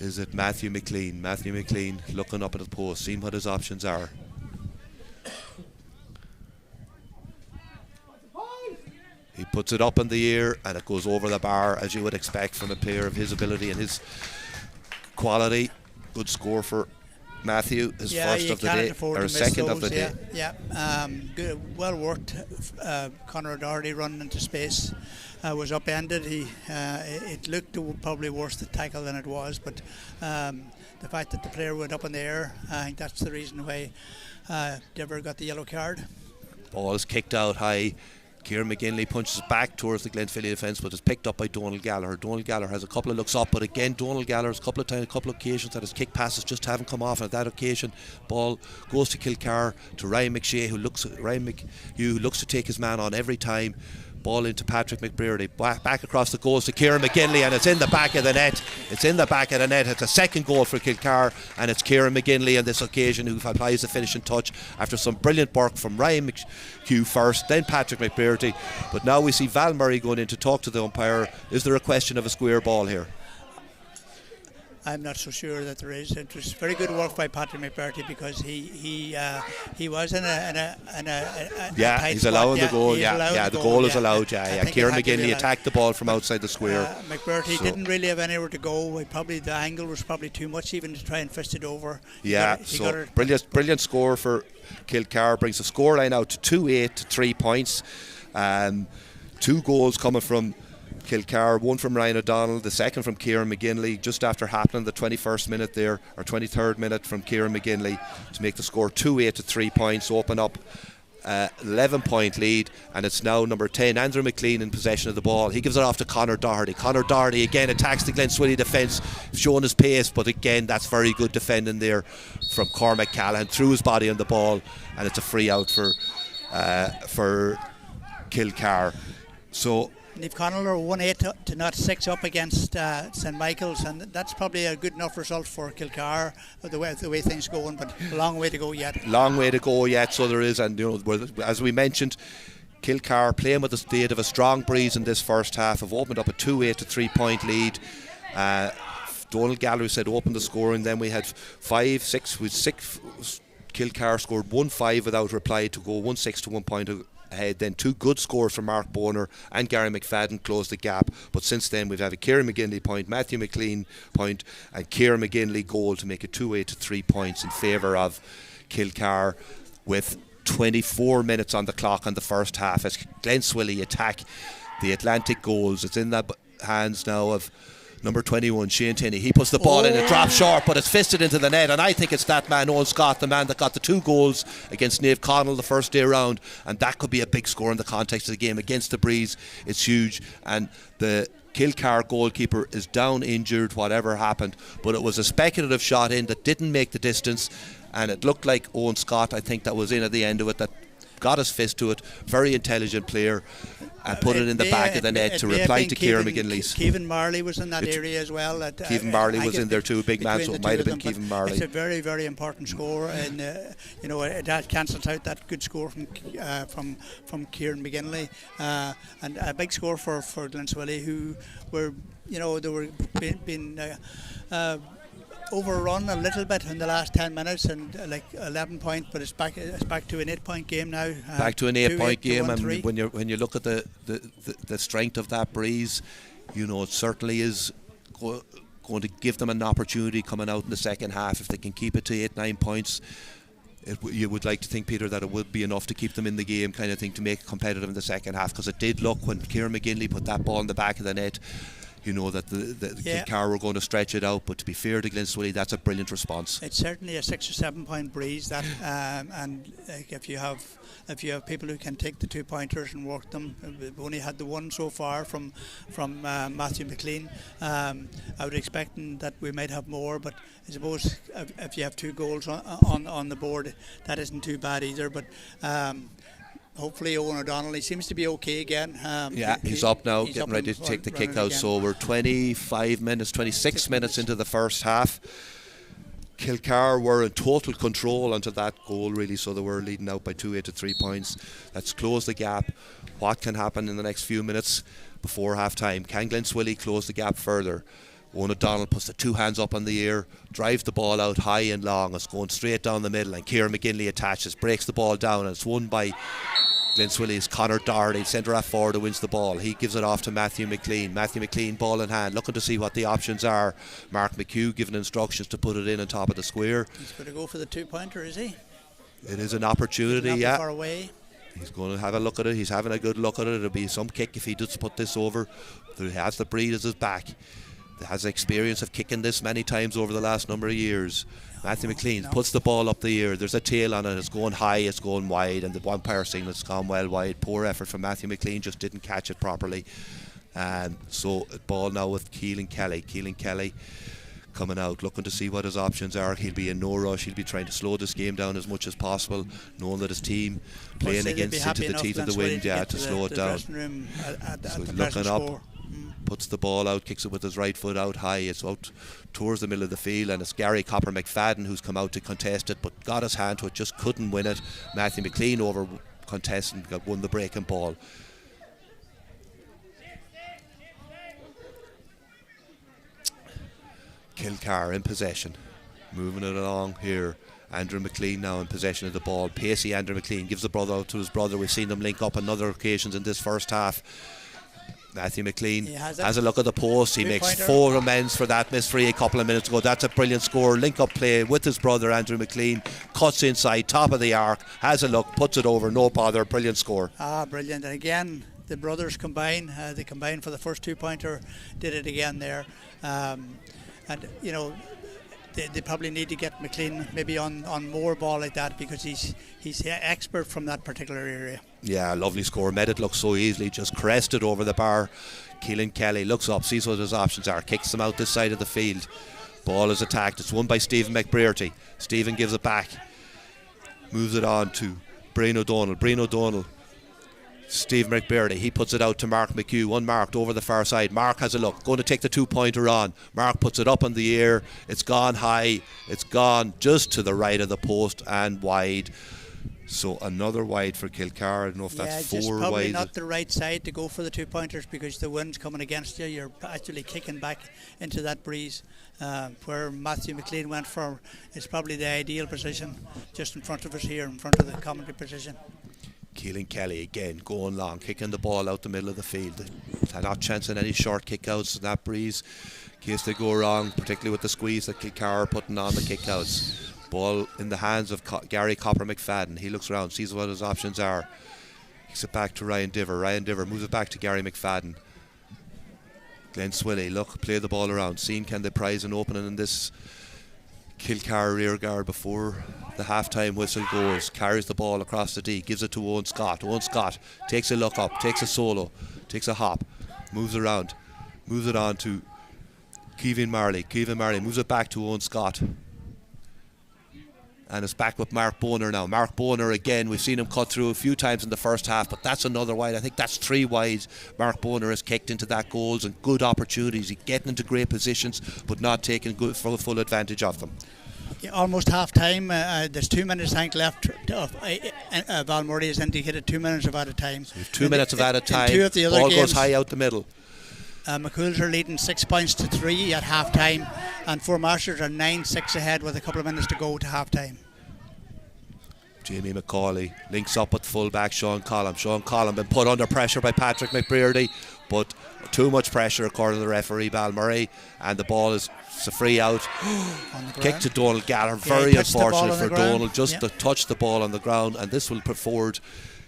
is it Matthew McLean? Matthew McLean looking up at the post, seeing what his options are. He puts it up in the air and it goes over the bar, as you would expect from a player of his ability and his quality. Good score for Matthew, his first of the day, or second of the day. Good, well worked. Conor Doherty running into space was upended. It looked probably worse the tackle than it was, but the fact that the player went up in the air, I think that's the reason why Diver got the yellow card. Ball is kicked out high. Kieran McGinley punches back towards the Gleann tSuili defence, but is picked up by Donald Gallagher. Donald Gallagher has a couple of looks up, but again Donald Gallagher's a couple of occasions that his kick passes just haven't come off, and at that occasion ball goes to Kilcar, to Ryan McShane, who looks to take his man on every time. Ball into Patrick McBrearty, back across the goals to Kieran McGinley, and it's in the back of the net. It's a second goal for Kilcar, and it's Kieran McGinley on this occasion who applies the finishing touch after some brilliant work from Ryan McHugh first, then Patrick McBrearty. But now we see Val Murray going in to talk to the umpire. Is there a question of a square ball here? I'm not so sure that there is. It was very good work by Patrick McBurty, because he was in a tight he's spot. allowing the goal. The goal is allowed. Kieran McGinley attacked the ball from outside the square. McBurty didn't really have anywhere to go. The angle was probably too much even to try and fist it over. Brilliant score for Kilcar. Brings the scoreline out to 2-8 to 3 points. 2 goals coming from Kilcar, one from Ryan O'Donnell, the second from Kieran McGinley, just after happening, the 21st minute there, or 23rd minute from Kieran McGinley to make the score 2-8 to 3 points, open up 11-point lead, and it's now number 10, Andrew McLean, in possession of the ball. He gives it off to Conor Doherty. Conor Doherty again attacks the Gleann tSuili defence, showing his pace, but again that's very good defending there from Cormac Callahan, threw his body on the ball, and it's a free out for Kilcar. So Niamh Connell are 1-8 to not 6 up against St Michael's, and that's probably a good enough result for Kilcar, the way things are going, but a long way to go yet. So there is, and as we mentioned, Kilcar playing with the state of a strong breeze in this first half have opened up a 2-8 to 3 point lead. Donald Gallery said open the scoring, then we had 5-6. Kilcar scored 1-5 without reply to go 1-6 to 1 point ahead. Then 2 good scores from Mark Boner and Gary McFadden closed the gap, but since then we've had a Kieran McGinley point, Matthew McLean point, and Kieran McGinley goal to make it 2-8 to 3 points in favour of Kilcar, with 24 minutes on the clock on the first half as Gleann tSuili attack the Atlantic goals. It's in the hands now of number 21, Shane Tinney. He puts the ball in, it drops short, but it's fisted into the net, and I think it's that man, Owen Scott, the man that got the 2 goals against Niamh Connell the first day round, and that could be a big score in the context of the game. Against the breeze, it's huge, and the Kilcar goalkeeper is down injured, whatever happened, but it was a speculative shot in that didn't make the distance, and it looked like Owen Scott, I think, that was in at the end of it, that got his fist to it. Very intelligent player, and put it in the back of the net to reply to Kieran McGinley's. Kevin Marley was in that area as well. Kevin Marley was in there too, big man, so it might have been Kevin Marley. It's a very, very important score, and that cancels out that good score from Kieran McGinley, and a big score for Gleann tSuili, who were, they were being overrun a little bit in the last 10 minutes, and 11 points, but it's back to an 8-point game now. Back to an 8-point game, and when you look at the strength of that breeze, it certainly is going to give them an opportunity coming out in the second half if they can keep it to 8-9 points. You would like to think, Peter, that it would be enough to keep them in the game, kind of thing, to make it competitive in the second half, because it did look, when Kieran McGinley put that ball in the back of the net, that the Kilcar were going to stretch it out. But to be fair to Gleann tSuili, that's a brilliant response. It's certainly a 6 or 7 point breeze, that, and if you have people who can take the 2-pointers and work them, we've only had the one so far from Matthew McLean. I would expect that we might have more, but I suppose if you have 2 goals on the board, that isn't too bad either. But hopefully Owen O'Donnell, he seems to be okay again. He's up now, getting ready to take the kick out. So we're 26 minutes into the first half. Kilcar were in total control until that goal, really, so they were leading out by 2-8 to 3 points. Let's close the gap. What can happen in the next few minutes before half time? Can Gleann tSuili close the gap further? Owen O'Donnell puts the 2 hands up in the air, drives the ball out high and long. It's going straight down the middle, and Kieran McGinley attaches, breaks the ball down, and it's won by Gleann tSuili's Conor Doherty, centre half forward, who wins the ball. He gives it off to Matthew McLean. Matthew McLean, ball in hand, looking to see what the options are. Mark McHugh giving instructions to put it in on top of the square. He's going to go for the 2-pointer, is he? It is an opportunity, not far away. He's going to have a look at it. He's having a good look at it. It'll be some kick if he does put this over. He has the breed as his back. He has experience of kicking this many times over the last number of years. Matthew McLean puts the ball up the air. There's a tail on it. It's going high, it's going wide, and the umpire signal's gone well wide. Poor effort from Matthew McLean, just didn't catch it properly. And so ball now with Keelan Kelly. Keelan Kelly coming out, looking to see what his options are. He'll be in no rush. He'll be trying to slow this game down as much as possible, knowing that his team playing against into the teeth of the wind, to slow it down. So he's looking up. Puts the ball out, kicks it with his right foot out high. It's out towards the middle of the field, and it's Gary Copper McFadden who's come out to contest it, but got his hand to it, just couldn't win it. Matthew McLean over contest and won the breaking ball. Kilcar in possession, moving it along here. Andrew McLean now in possession of the ball. Pacey Andrew McLean gives the ball out to his brother. We've seen them link up on other occasions in this first half. Matthew McLean has a look at the post. He makes 4 amends for that missed free a couple of minutes ago. That's a brilliant score. Link up play with his brother Andrew McLean. Cuts inside, top of the arc, has a look, puts it over, no bother. Brilliant score. Brilliant. And again, the brothers combine. They combined for the first 2-pointer. Did it again there. And you know, they probably need to get McLean maybe on more ball like that, because he's expert from that particular area. Yeah, lovely score. Made it look so easily, just crested over the bar. Keelan Kelly looks up, sees what his options are, kicks them out this side of the field. Ball is attacked. It's won by Stephen McBrearty. Stephen gives it back, moves it on to Brian O'Donnell. Brian O'Donnell, Steve McBrearty, he puts it out to Mark McHugh, unmarked over the far side. Mark has a look, going to take the 2-pointer on. Mark puts it up in the air. It's gone high. It's gone just to the right of the post and wide. So another wide for Kilcar. I don't know if that's 4 just probably wide. Not the right side to go for the 2-pointers, because the wind's coming against you. You're actually kicking back into that breeze. Where Matthew McLean went for is probably the ideal position, just in front of us here, in front of the commentary position. Keelan Kelly again going long, kicking the ball out the middle of the field. They're not chancing any short kickouts in that breeze in case they go wrong, particularly with the squeeze that Kilcar are putting on the kickouts. Ball in the hands of Gary Copper McFadden. He looks around, sees what his options are. Kicks it back to Ryan Diver. Ryan Diver moves it back to Gary McFadden. Gleann tSuili, look, play the ball around. Seeing can they prize an opening in this Kilcar rear guard before the half-time whistle goes. Carries the ball across the D, gives it to Owen Scott. Owen Scott takes a look up, takes a solo, takes a hop, moves around, moves it on to Kevin Marley. Kevin Marley moves it back to Owen Scott. And it's back with Mark Boner now. Mark Boner again, we've seen him cut through a few times in the first half, but that's another wide. I think that's 3 wides. Mark Boner has kicked into that goals and good opportunities. He's getting into great positions, but not taking full advantage of them. Yeah, almost half time. There's 2 minutes, I think, left. Val Murray has indicated 2 minutes of added time. So we have 2 minutes of added time. Two of the other ball games, goes high out the middle. McCool's are leading 6 points to 3 at half time, and Four Masters are 9-6 ahead with a couple of minutes to go to half time. Jamie McCauley links up with fullback Sean Collum. Sean Collum been put under pressure by Patrick McBrearty, but too much pressure according to the referee Val Murray, and the ball is a free out. Kick to Donald Gallagher. Very unfortunate for Donald just to touch the ball on the ground, and this will put forward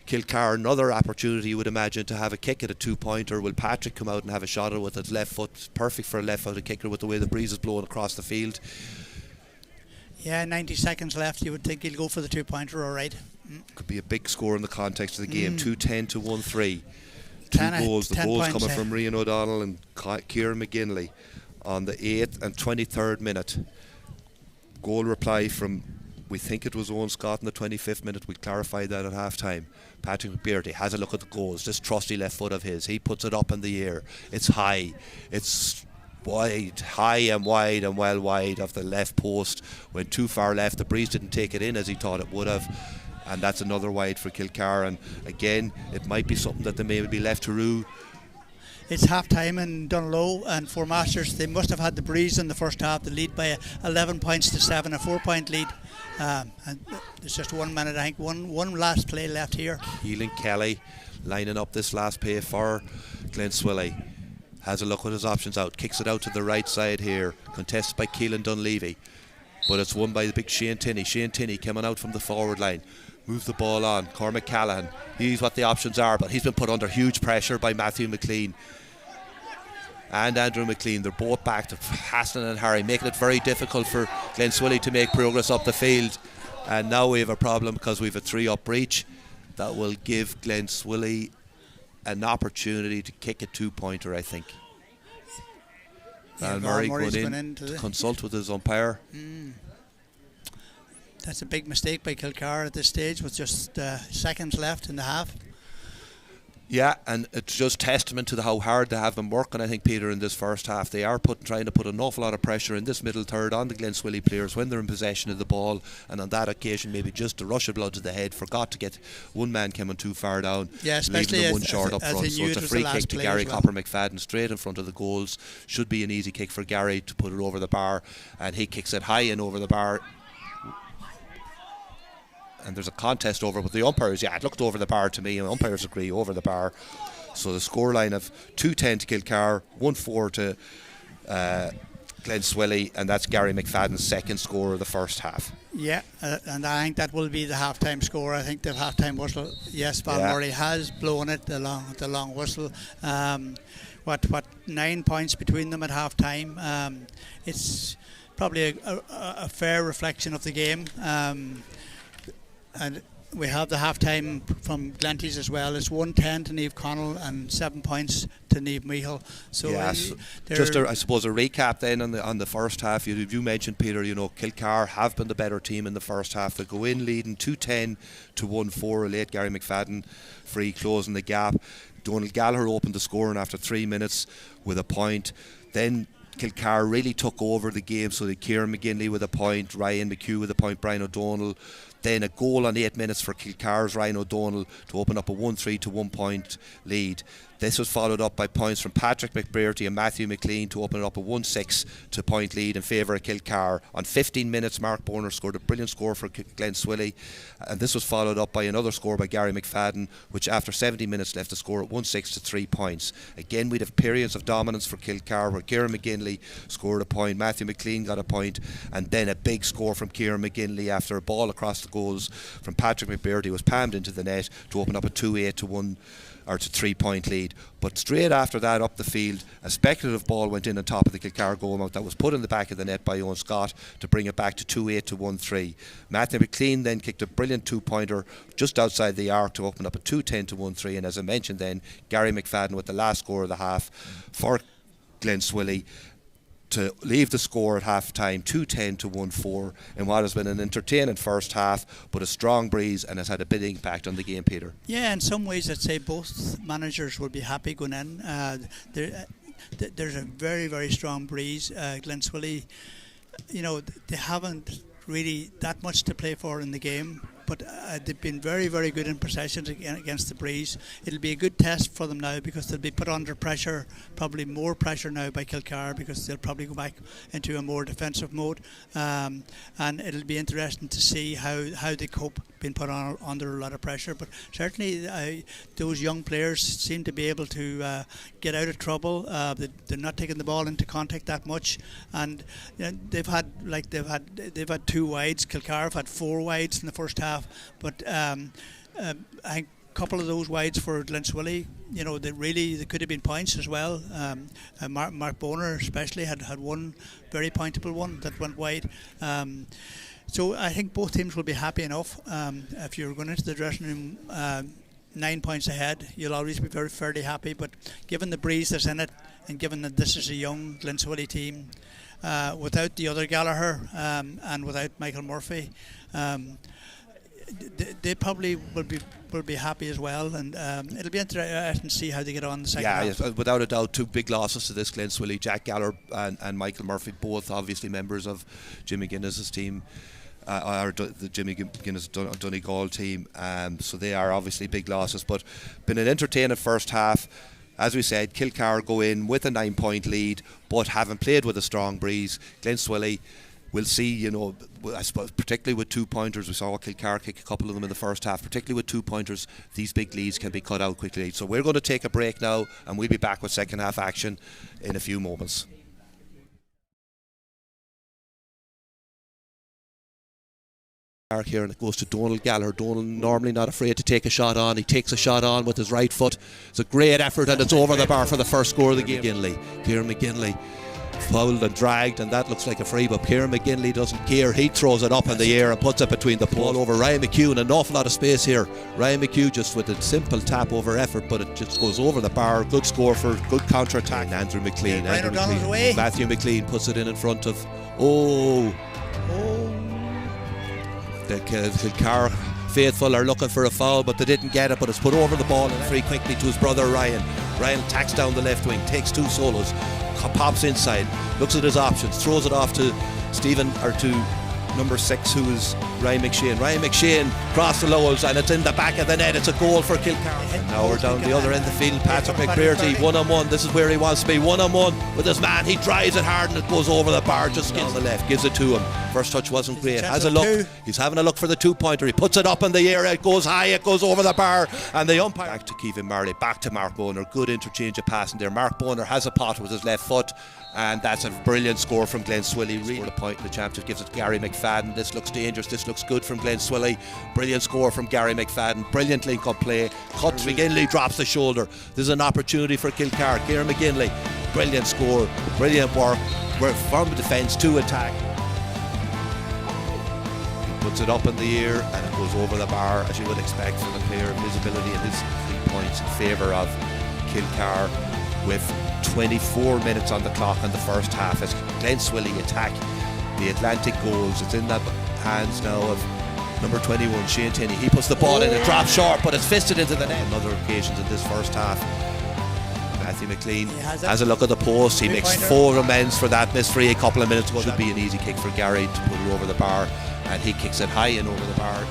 Kilcar another opportunity, you would imagine, to have a kick at a 2-pointer. Will Patrick come out and have a shot at it with his left foot? Perfect for a left-footed kicker with the way the breeze is blowing across the field. Yeah, 90 seconds left. You would think he'll go for the 2-pointer, all right. Could be a big score in the context of the game. 2-10 to 1-3. 2 goals. The goals coming from Rian O'Donnell and Kieran McGinley on the 8th and 23rd minute. Goal reply from, we think it was Owen Scott in the 25th minute. We clarified that at half time. Patrick McBrearty has a look at the goals. This trusty left foot of his, he puts it up in the air. It's high. It's wide, high and wide and well wide of the left post. Went too far left. The breeze didn't take it in as he thought it would have, and that's another wide for Kilcar. And again, it might be something that they may be left to rue. It's half time in Dunlow, and Four Masters, they must have had the breeze in the first half. The lead by 11 points to 7, a 4-point lead, and there's just 1 minute, I think, one last play left here. Keelan Kelly lining up this last play for Gleann tSuili. Has a look with his options out, kicks it out to the right side here, contested by Keelan Dunleavy, but it's won by the big Shane Tinney. Shane Tinney coming out from the forward line, moves the ball on. Cormac Callaghan, he's what the options are, but he's been put under huge pressure by Matthew McLean and Andrew McLean. They're both back to Hassan and Harry, making it very difficult for Gleann tSuili to make progress up the field. And now we have a problem because we have a 3-up breach that will give Gleann tSuili an opportunity to kick a 2-pointer, I think. Val Murray going in to consult with his umpire. That's a big mistake by Kilcar at this stage with just seconds left in the half. Yeah, and it's just testament to how hard they have been working, I think, Peter, in this first half. They are trying to put an awful lot of pressure in this middle third on the Gleann tSuili players when they're in possession of the ball, and on that occasion maybe just a rush of blood to the head, forgot to get one man coming too far down, especially leaving them one short up front. So it's a free kick to Gary Copper McFadden straight in front of the goals. Should be an easy kick for Gary to put it over the bar, and he kicks it high in over the bar. And there's a contest over with the umpires. Yeah, it looked over the bar to me, and umpires agree, over the bar. So the scoreline of 2-10 to Kilcar, 1-4 to Gleann tSuili, and that's Gary McFadden's second score of the first half. Yeah, and I think that will be the half-time score. I think the half-time whistle, yes, Val Murray has blown it, the long whistle. What 9 points between them at half-time. It's probably a fair reflection of the game. And we have the half-time from Glenties as well. It's 1-10 to Niamh Connell and 7 points to Niamh Meehill. So yes, just I suppose a recap then on the first half. You mentioned, Peter, Kilcar have been the better team in the first half. They go in leading 2-10 to 1-4. A late Gary McFadden free closing the gap. Donald Gallagher opened the scoring after 3 minutes with a point. Then Kilcar really took over the game, so they Kieran McGinley with a point, Ryan McHugh with a point, Brian O'Donnell. Then a goal on 8 minutes for Kilcar's Ryan O'Donnell to open up a 1-3 to 1 point lead. This was followed up by points from Patrick McBrearty and Matthew McLean to open up a 1-6 to point lead in favour of Kilcar. On 15 minutes, Mark Boner scored a brilliant score for Gleann tSuili, and this was followed up by another score by Gary McFadden, which after 70 minutes left the score at 1-6 to 3 points. Again, we'd have periods of dominance for Kilcar where Kieran McGinley scored a point, Matthew McLean got a point, and then a big score from Kieran McGinley after a ball across the goals from Patrick McBrearty was palmed into the net to open up a 2-8 to 1 or to 3 point lead. But straight after that, up the field, a speculative ball went in on top of the Kilcar goal mouth that was put in the back of the net by Owen Scott to bring it back to 2-8 to 1-3. Matthew McLean then kicked a brilliant 2-pointer just outside the arc to open up a 2-10 to 1-3, and as I mentioned then, Gary McFadden with the last score of the half for Gleann tSuili to leave the score at half time 2-10 to 1-4 in what has been an entertaining first half, but a strong breeze, and has had a big impact on the game, Peter. Yeah, in some ways I'd say both managers will be happy going in. There's a very, very strong breeze. Gleann tSuili, they haven't really that much to play for in the game, but they've been very, very good in possessions against the breeze. It'll be a good test for them now because they'll be put under pressure, probably more pressure now by Kilcar, because they'll probably go back into a more defensive mode, and it'll be interesting to see how they cope being put under a lot of pressure. But certainly those young players seem to be able to get out of trouble. They're not taking the ball into contact that much, and they've had 2 wides. Kilcar have had 4 wides in the first half, but I think a couple of those wides for Gleann tSuili, they could have been points as well. Mark Boner especially had one very pointable one that went wide. So I think both teams will be happy enough. If you're going into the dressing room 9 points ahead, you'll always be fairly happy. But given the breeze that's in it, and given that this is a young Gleann tSuili team, without the other Gallagher and without Michael Murphy, they probably will be happy as well, and it'll be interesting to see how they get on the second half. Yeah, without a doubt, 2 big losses to this Gleann tSuili. Jack Gallagher and Michael Murphy, both obviously members of Jimmy Guinness's team, or the Jimmy Guinness Donegal team, so they are obviously big losses, but been an entertaining first half. As we said, Kilcar go in with a 9 point lead, but haven't played with a strong breeze. Gleann tSuili, we'll see, I suppose, particularly with 2 pointers, we saw Kilcar kick a couple of them in the first half, particularly with 2 pointers, these big leads can be cut out quickly. So we're going to take a break now, and we'll be back with second half action in a few moments. Here, and it goes to Donald Gallagher. Donald normally not afraid to take a shot on. He takes a shot on with his right foot. It's a great effort, and it's over the bar for the first score of the game. Kieran McGinley fouled and dragged, and that looks like a free, but Kieran McGinley doesn't care. He throws it up in the air and puts it between the pole over Ryan McHugh, and an awful lot of space here. Ryan McHugh just with a simple tap over effort, but it just goes over the bar. Good score for good counter attack. Andrew McLean. Matthew McLean puts it in front of the Kilcar faithful are looking for a foul, but they didn't get it, but it's put over the ball and free quickly to his brother Ryan. Ryan tacks down the left wing, takes 2 solos, pops inside, looks at his options, throws it off to Stephen, or to number 6, who is Ryan McShane. Ryan McShane crossed the Lowells, and it's in the back of the net. It's a goal for Kilcar. And now we're down the other end of the field. Patrick McBrearty, 1-on-1. This is where he wants to be, 1-on-1 with his man. He drives it hard and it goes over the bar, just on the left, gives it to him. First touch wasn't great. Has a look. He's having a look for the 2-pointer. He puts it up in the air. It goes high. It goes over the bar. And the umpire back to Kevin Marley, back to Mark Boner. Good interchange of passing there. Mark Boner has a pot with his left foot. And that's a brilliant score from Gleann tSuili. Scored a point in the championship, gives it to Gary McFadden. This looks dangerous, this looks good from Gleann tSuili. Brilliant score from Gary McFadden. Brilliant link-up play. Cuts McGinley, drops the shoulder. There's an opportunity for Kilcar. Kieran McGinley, brilliant score, brilliant work. We're from defence to attack. He puts it up in the air and it goes over the bar, as you would expect from a player of his ability, and his 3 points in favour of Kilcar, with 24 minutes on the clock in the first half as Gleann tSuili attack the Atlantic goals. It's in the hands now of number 21, Shane Tinney. He puts the ball in, it drops short, but it's fisted into the net. On other occasions in this first half, Matthew McLean has a look at the post. He makes 4 amends for that missed free a couple of minutes ago. Should be an easy kick for Gary to put it over the bar, and he kicks it high and over the bar.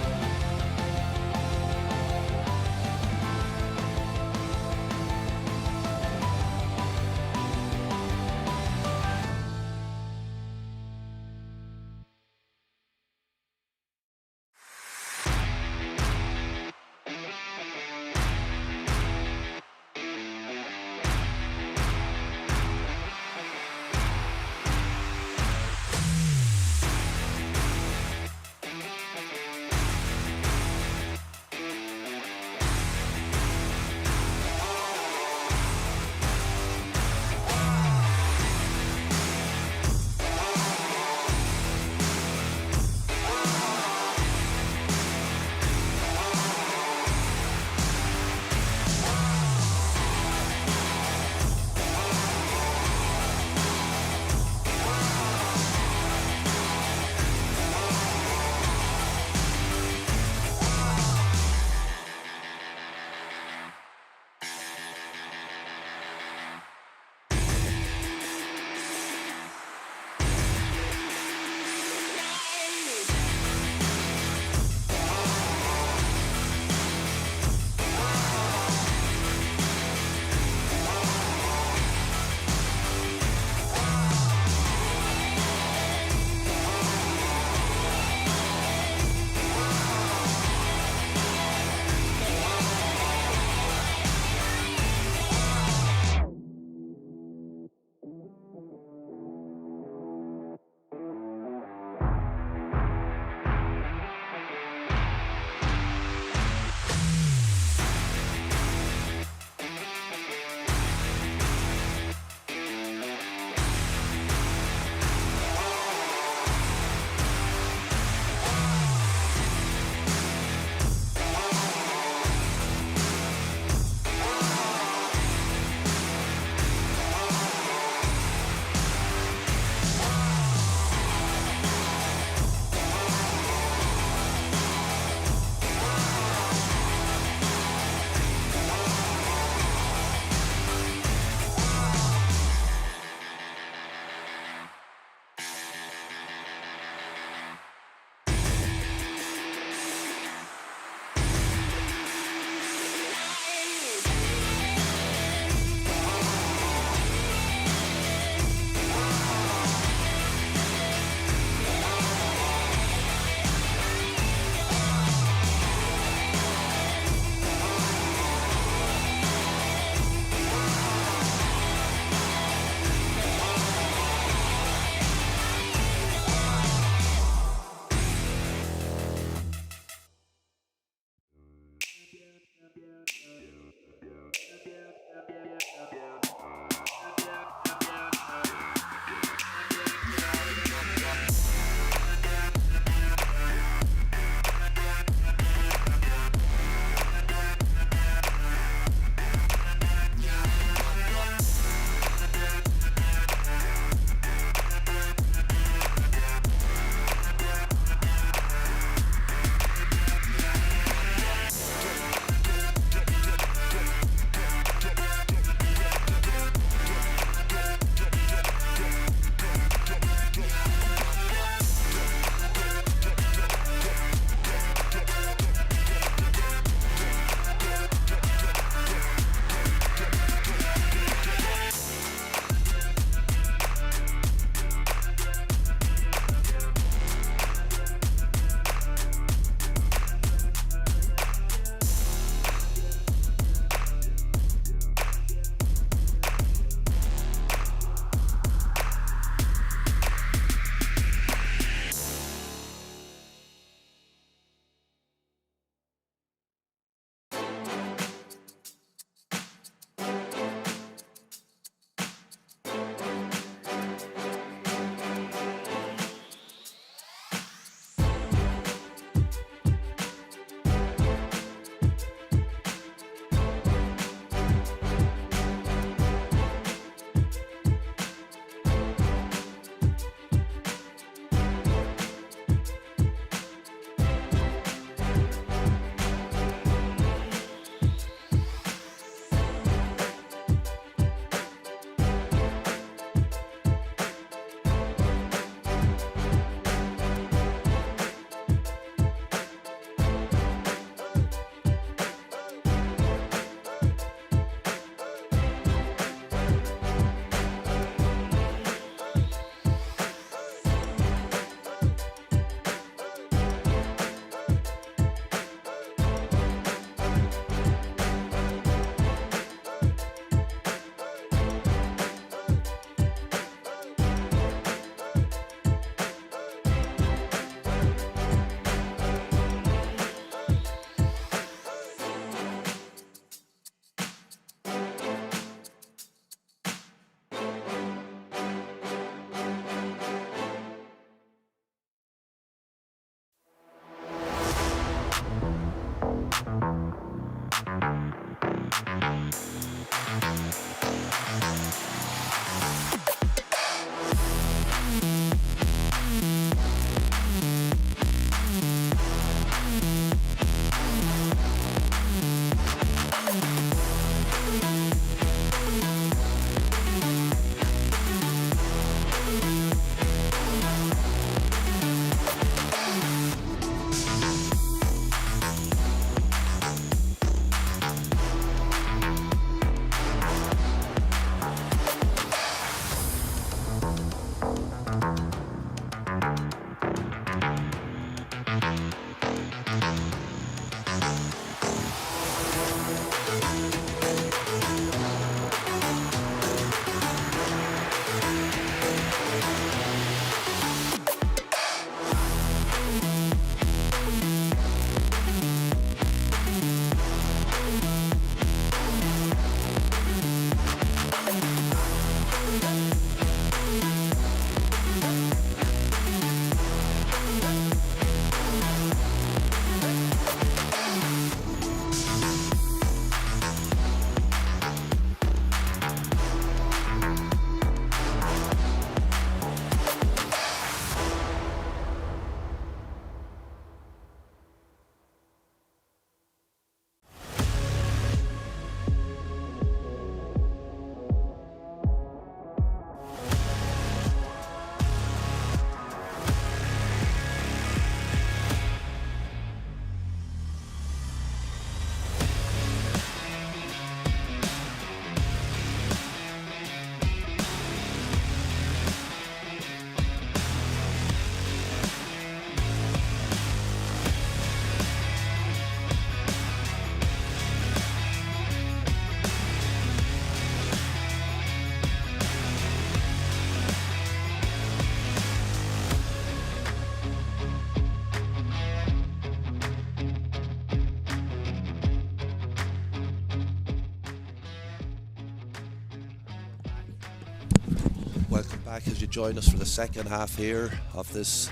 Welcome back as you join us for the second half here of this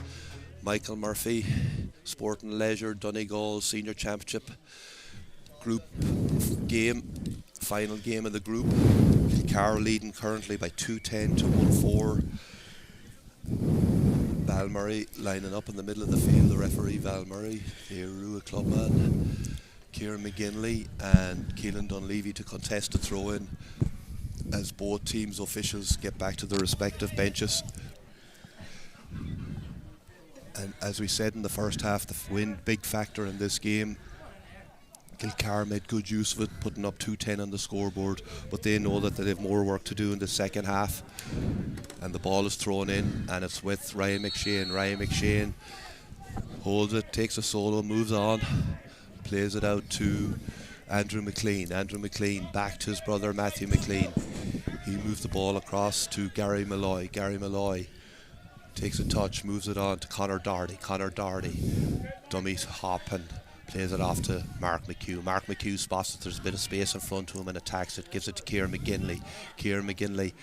Michael Murphy Sport and Leisure Donegal Senior Championship group game, final game of the group. Kilcar leading currently by 2-10 to 1-4. Val Murray lining up in the middle of the field, the referee Val Murray, the Arua clubman, Kieran McGinley and Keelan Dunleavy to contest the throw-in as both teams' officials get back to their respective benches. And as we said in the first half, the wind, big factor in this game. Kilcar made good use of it, putting up 2-10 on the scoreboard, but they know that they have more work to do in the second half. And the ball is thrown in, and it's with Ryan McShane. Ryan McShane holds it, takes a solo, moves on, plays it out to Andrew McLean. Andrew McLean back to his brother Matthew McLean. He moves the ball across to Gary Malloy. Gary Malloy takes a touch, moves it on to Conor Doherty. Conor Doherty dummies hop and plays it off to Mark McHugh. Mark McHugh spots that there's a bit of space in front of him and attacks it, gives it to Kieran McGinley. Kieran McGinley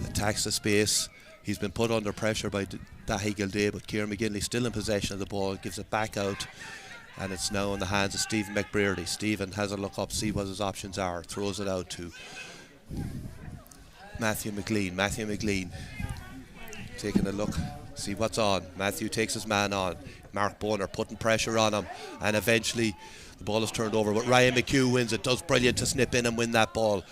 attacks the space. He's been put under pressure by Dahi Gilday, but Kieran McGinley still in possession of the ball, gives it back out, and it's now in the hands of Stephen McBrearty. Stephen has a look up, see what his options are, throws it out to Matthew McLean. Matthew McLean taking a look, see what's on. Matthew takes his man on. Mark Boner putting pressure on him, and eventually the ball is turned over, but Ryan McHugh wins it, does brilliant to snip in and win that ball.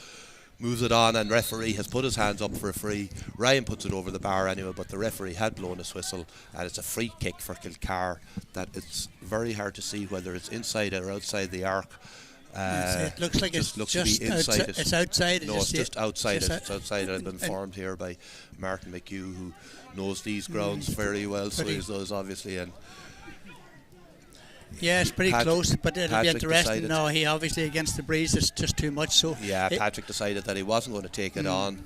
Moves it on, and referee has put his hands up for a free. Ryan puts it over the bar anyway, but the referee had blown his whistle, and it's a free kick for Kilcar that it's very hard to see whether it's inside or outside the arc. It looks like it's looks just to be inside it. It's outside. No, it's just outside it. It's outside it. I've been informed here by Martin McHugh, who knows these grounds very well, so he does obviously. And yeah, it's pretty close, but it'll be interesting. No, he obviously against the breeze, it's just too much. So yeah, Patrick decided that he wasn't going to take it on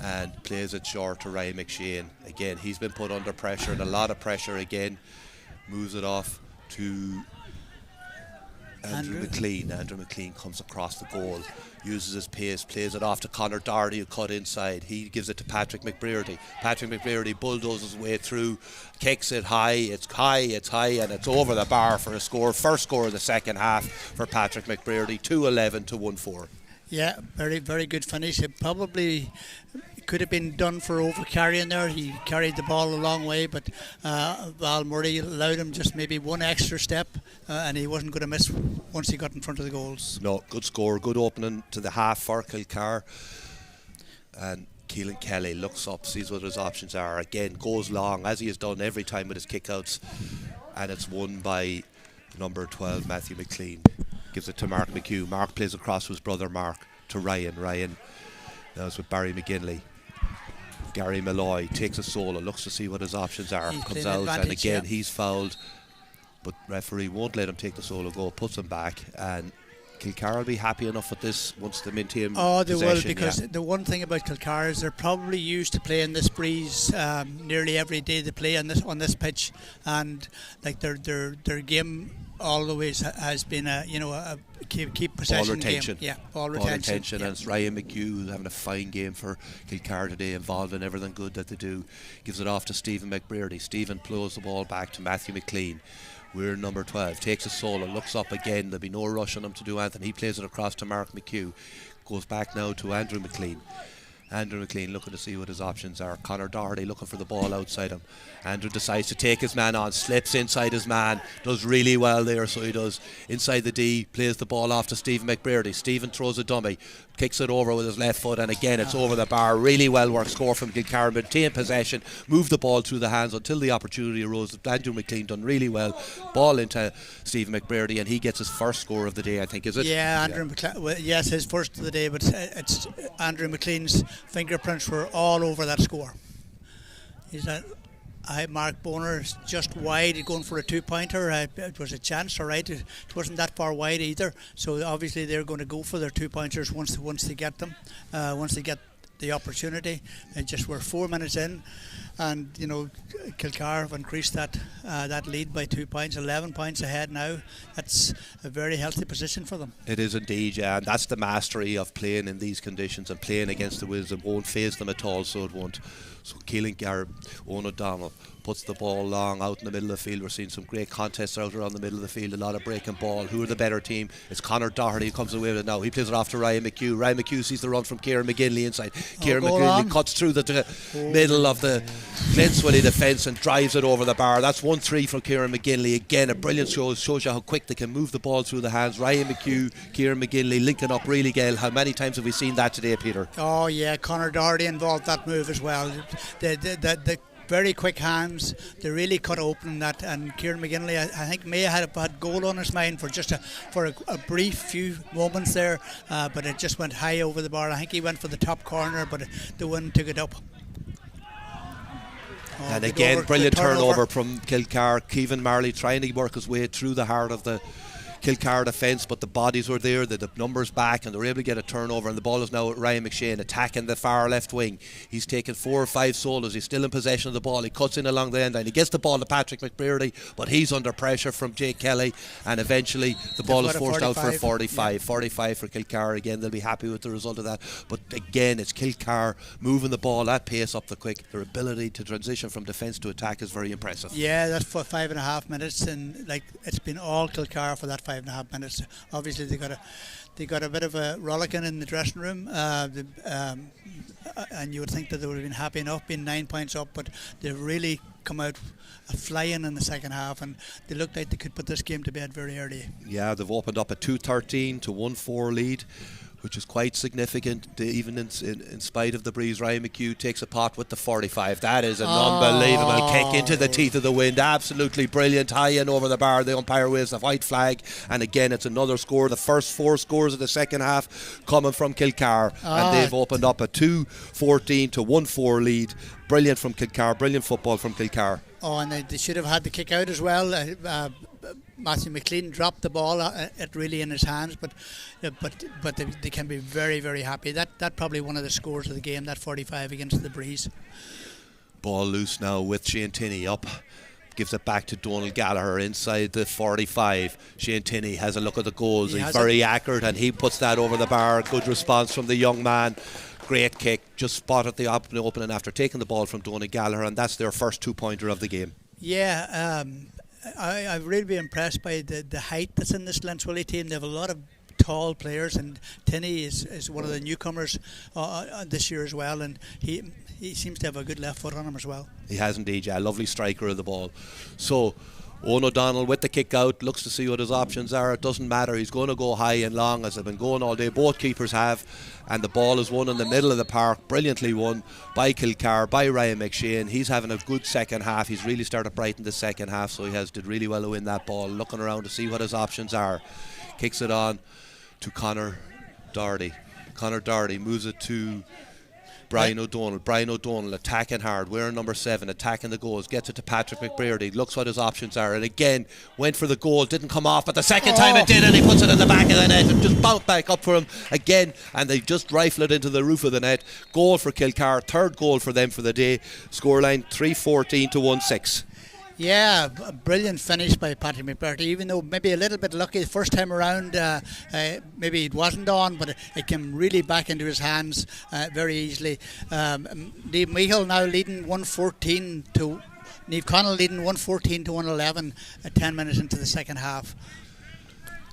and plays it short to Ryan McShane. Again, he's been put under pressure, and a lot of pressure again. Moves it off to Andrew McLean. Andrew McLean comes across the goal, uses his pace, plays it off to Conor Doherty, who cut inside. He gives it to Patrick McBrearty. Patrick McBrearty bulldozes his way through, kicks it high, and it's over the bar for a score. First score of the second half for Patrick McBrearty, 2-11 to 1-4. Yeah, very, very good finish. It probably could have been done for over carrying there. He carried the ball a long way, but Val Murray allowed him just maybe one extra step, and he wasn't going to miss once he got in front of the goals. No, good score, good opening to the half for Kilcar. And Keelan Kelly looks up, sees what his options are. Again, goes long, as he has done every time with his kickouts. And it's won by number 12, Matthew McLean. Gives it to Mark McHugh. Mark plays across to his brother Mark, to Ryan. Ryan knows with Barry McGinley. Gary Malloy takes a solo, looks to see what his options are, comes out, and again he's fouled, but referee won't let him take the solo go, puts him back, and Kilcar will be happy enough with this once they maintain possession. They will, because the one thing about Kilcar is they're probably used to playing this breeze nearly every day they play on this pitch, and like their game always has been a keep possession ball retention. Game. Yeah, ball retention. Yeah. And it's Ryan McHugh who's having a fine game for Kilcar today, involved in everything good that they do. Gives it off to Stephen McBrearty. Stephen pulls the ball back to Matthew McLean. We're number 12, takes a solo, looks up again, there'll be no rush on him to do anything. He plays it across to Mark McHugh. Goes back now to Andrew McLean. Andrew McLean looking to see what his options are. Conor Doherty looking for the ball outside him. Andrew decides to take his man on, slips inside his man, does really well there, so he does. Inside the D, plays the ball off to Stephen McBrearty. Stephen throws a dummy, kicks it over with his left foot, and again it's over the bar. Really well worked score from Kilcar, maintain possession, move the ball through the hands until the opportunity arose. Andrew McLean done really well. Ball into Stephen McBrearty, and he gets his first score of the day, I think, is it? Yeah, yes, his first of the day, but it's Andrew McLean's fingerprints were all over that score. Mark Boner is just wide, he's going for a 2-pointer. It was a chance, all right. It wasn't that far wide either. So obviously they're going to go for their 2-pointers once they get them, once they get the opportunity. And just we're 4 minutes in, and Kilcar have increased that lead by 2 points, 11 points ahead now. That's a very healthy position for them. It is indeed, yeah, and that's the mastery of playing in these conditions and playing against the Wills. It won't phase them at all, so it won't. So Owen O'Donnell puts the ball long out in the middle of the field. We're seeing some great contests out around the middle of the field, a lot of breaking ball. Who are the better team? It's Conor Doherty who comes away with it now. He plays it off to Ryan McHugh. Ryan McHugh sees the run from Kieran McGinley inside. Kieran McGinley cuts through the middle of the Gleann tSuili defence and drives it over the bar. That's 1-3 from Kieran McGinley. Again, a brilliant shows you how quick they can move the ball through the hands. Ryan McHugh, Kieran McGinley linking up really well. How many times have we seen that today, Peter? Oh yeah, Conor Doherty involved that move as well. The very quick hands, they really cut open that, and Kieran McGinley I think may have had goal on his mind for just a brief few moments there, but it just went high over the bar. I think he went for the top corner, but the wind took it up. And again, brilliant turnover from Kilcar. Kevin Marley trying to work his way through the heart of the Kilcar defence, but the bodies were there, the numbers back, and they were able to get a turnover, and the ball is now at Ryan McShane attacking the far left wing. He's taken 4 or 5 solos. He's still in possession of the ball. He cuts in along the end line. He gets the ball to Patrick McBrearty, but he's under pressure from Jake Kelly, and eventually the ball is forced out for a 45. Yeah. 45 for Kilcar. Again, they'll be happy with the result of that, but again it's Kilcar moving the ball at pace up the quick. Their ability to transition from defence to attack is very impressive. Yeah, that's for 5.5 minutes, and it's been all Kilcar for that 5.5 minutes. Obviously they got a bit of a rollicking in the dressing room, and you would think that they would have been happy enough being 9 points up, but they've really come out flying in the second half, and they looked like they could put this game to bed very early. Yeah, they've opened up a 2-13 to 1-4 lead, which is quite significant, even in spite of the breeze. Ryan McHugh takes a pot with the 45. That is an unbelievable kick into the teeth of the wind. Absolutely brilliant. High in over the bar. The umpire waves the white flag. And again, it's another score. The first 4 scores of the second half coming from Kilcar. And they've opened up a 2-14 to 1-4 lead. Brilliant from Kilcar. Brilliant football from Kilcar. Oh, and they should have had the kick out as well. Matthew McLean dropped the ball really in his hands, but they can be very, very happy. That probably one of the scores of the game, that 45 against the breeze. Ball loose now with Shane Tinney up. Gives it back to Donald Gallagher inside the 45. Shane Tinney has a look at the goals. He's very accurate, and he puts that over the bar. Good response from the young man. Great kick, just spotted the opening after taking the ball from Donald Gallagher, and that's their first 2-pointer of the game. Yeah, I've really been impressed by the height that's in this Gleann tSuili team. They have a lot of tall players, and Tinney is one of the newcomers this year as well, and he seems to have a good left foot on him as well. He has indeed, yeah, lovely striker of the ball. So Owen O'Donnell with the kick out, looks to see what his options are. It doesn't matter, he's going to go high and long as they've been going all day. Both keepers have, and the ball is won in the middle of the park, brilliantly won by Kilcar, by Ryan McShane. He's having a good second half. He's really started brighten the second half, so did really well to win that ball. Looking around to see what his options are. Kicks it on to Conor Doherty. Conor Doherty moves it to Brian O'Donnell. Brian O'Donnell attacking hard, wearing number 7, attacking the goals, gets it to Patrick McBrearty, looks what his options are, and again went for the goal, didn't come off, but the second time it did, and he puts it in the back of the net and just bounced back up for him again, and they just rifle it into the roof of the net. Goal for Kilcar, third goal for them for the day. Scoreline 3-14 to 1-6. Yeah, a brilliant finish by Patrick McBrearty, even though maybe a little bit lucky the first time around. Maybe it wasn't on, but it came really back into his hands very easily. Niamh Mehill now leading 114 to Niamh Connell leading 114 to 111 at 10 minutes into the second half.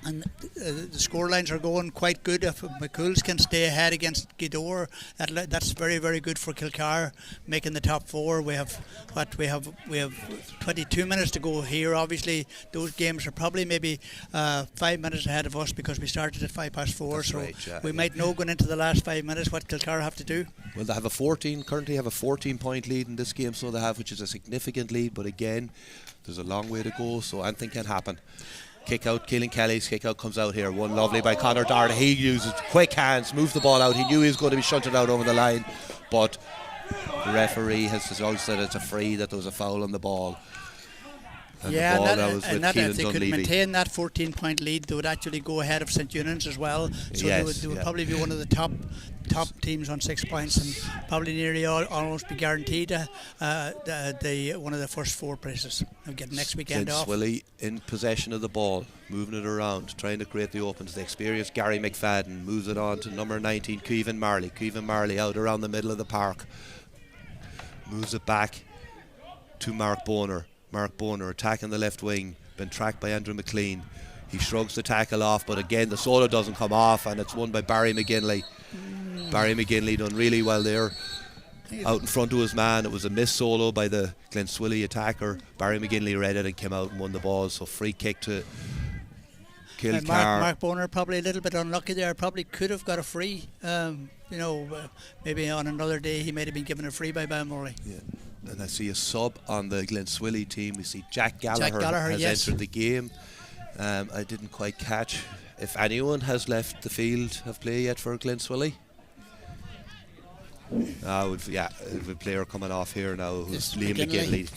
And the score lines are going quite good. If McCools can stay ahead against Gidor, that's very, very good for Kilcar, making the top 4. We have 22 minutes to go here. Obviously, those games are probably maybe 5 minutes ahead of us because we started at 4:05. That's so right, yeah. we might know going into the last 5 minutes what Kilcar have to do. Well, they have currently have a 14-point lead in this game, so they have, which is a significant lead. But again, there's a long way to go, so anything can happen. Kick out, Keelan Kelly's kick out comes out here. One lovely by Conor Doherty. He uses quick hands, moves the ball out. He knew he was going to be shunted out over the line, but the referee has always said it's a free, that there was a foul on the ball. And the ball now was with Keelan if they could maintain that 14-point lead, they would actually go ahead of St. Eunan's as well. So they would probably be one of the top teams on 6 points, and probably nearly almost be guaranteed one of the first 4 places. They'll get next weekend off. TSuili in possession of the ball, moving it around, trying to create the opens. The experienced Gary McFadden moves it on to number 19, Caoimhin Marley. Caoimhin Marley out around the middle of the park, moves it back to Mark Boner. Mark Boner attacking the left wing, been tracked by Andrew McLean. He shrugs the tackle off, but again the solo doesn't come off, and it's won by Barry McGinley. Barry McGinley done really well there, out in front of his man. It was a missed solo by the Gleann tSuili attacker. Barry McGinley read it and came out and won the ball, so free kick to Kilcar. Mark Boner probably a little bit unlucky there, probably could have got a free. Maybe on another day he might have been given a free by Balmoral. Yeah. And I see a sub on the Gleann tSuili team. We see Jack Gallagher has entered the game. I didn't quite catch if anyone has left the field of play yet for Gleann tSuili. We've a player coming off here now who's Liam McGinley.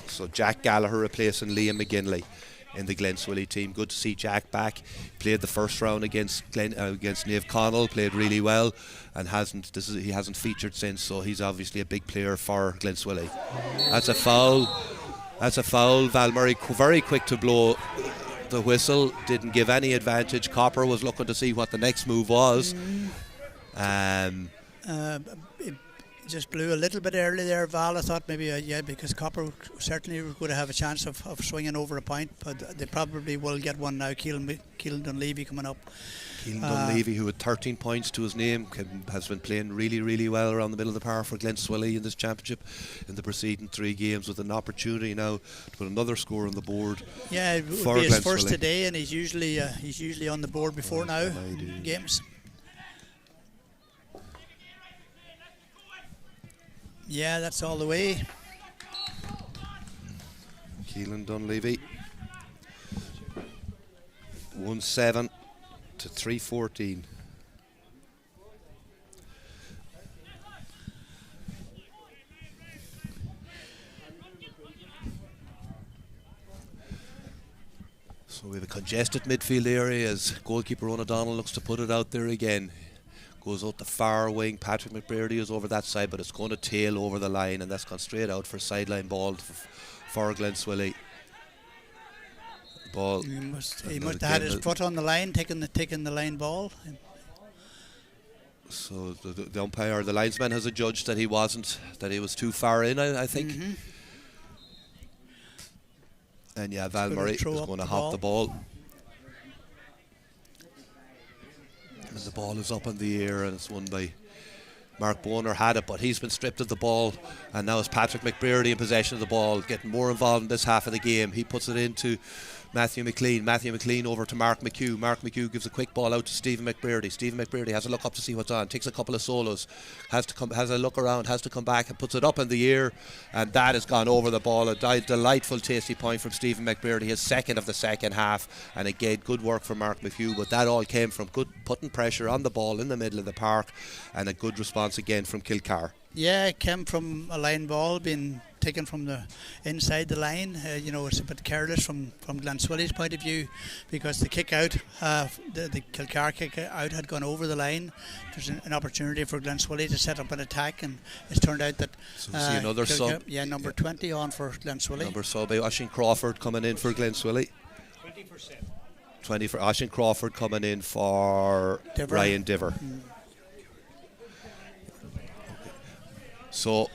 So Jack Gallagher replacing Liam McGinley in the Gleann tSuili team. Good to see Jack back. Played the first round against Niamh Connell, played really well, and he hasn't featured since, so he's obviously a big player for Gleann tSuili. That's a foul. Val Murray very quick to blow the whistle, didn't give any advantage. Copper was looking to see what the next move was. Just blew a little bit early there, Val. I thought maybe because Copper certainly would have a chance of swinging over a point, but they probably will get one now. Keelan Dunleavy coming up. Keelan Dunleavy, who had 13 points to his name, has been playing really, really well around the middle of the park for Gleann tSuili in this championship in the preceding 3 games, with an opportunity now to put another score on the board. Yeah, it would be his first today, and he's usually on the board before now games. Yeah, that's all the way. Keelan Dunleavy. 1-7 to 3-14. So we have a congested midfield area as goalkeeper Owen O'Donnell looks to put it out there again. Goes out the far wing. Patrick McBrearty is over that side, but it's going to tail over the line, and that's gone straight out for sideline ball for Gleann tSuili. Ball. He must have had his foot on the line, taking the line ball. So the umpire, the linesman, has adjudged that he was too far in, I think. Mm-hmm. And Val Murray is going to hop the ball. And the ball is up in the air and it's won by Mark Boner. Had it, but he's been stripped of the ball, and now it's Patrick McBrearty in possession of the ball, getting more involved in this half of the game. He puts it into Matthew McLean. Matthew McLean over to Mark McHugh. Mark McHugh gives a quick ball out to Stephen McBrearty. Stephen McBrearty has a look up to see what's on, takes a couple of solos, has a look around, has to come back and puts it up in the air, and that has gone over the ball. A delightful tasty point from Stephen McBrearty, his second of the second half, and again good work from Mark McHugh, but that all came from good putting pressure on the ball in the middle of the park, and a good response again from Kilcar. Yeah, it came from a line ball being taken from the inside the line. It's a bit careless from Gleann tSuili's point of view, because the kick out, the Kilcar kick out had gone over the line. There's an opportunity for Gleann tSuili to set up an attack, and it's turned out that so see another sub. Yeah, number 20 on for Gleann tSuili. Number sub, Oisin Crawford coming in for Gleann tSuili. 20 for Oisin Crawford coming in for Diver. Ryan Diver. So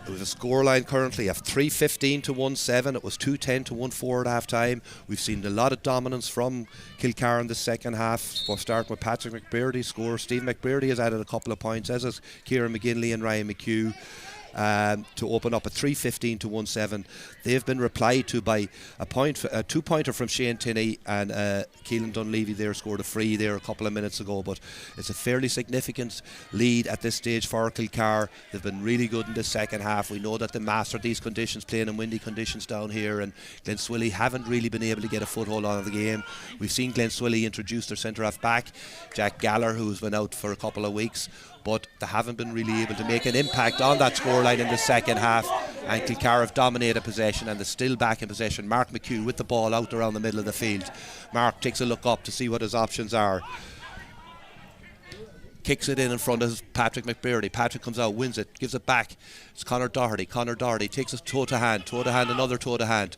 it was a scoreline currently of 3-15 to 1-7. It was 2-10 to 1-4 at half time. We've seen a lot of dominance from Kilcar in the second half. We'll start with Patrick McBrearty's score. Steve McBrearty has added a couple of points, as has Kieran McGinley and Ryan McHugh. To open up a 3-15 to 1-7. They've been replied to by a 2-pointer from Shane Tinney, and Keelan Dunleavy there scored a free there a couple of minutes ago, but it's a fairly significant lead at this stage for Kilcar. They've been really good in the second half. We know that they mastered these conditions, playing in windy conditions down here, and Gleann tSuili haven't really been able to get a foothold on the game. We've seen Gleann tSuili introduce their centre half back, Jack Galler, who's been out for a couple of weeks, but they haven't been really able to make an impact on that scoreline in the second half, and Kilcar have dominated possession and they're still back in possession. Mark McHugh with the ball out around the middle of the field. Mark takes a look up to see what his options are, kicks it in front of Patrick McBrearty. Patrick comes out, wins it, gives it back. It's Conor Doherty. Conor Doherty takes a toe to hand, another toe to hand,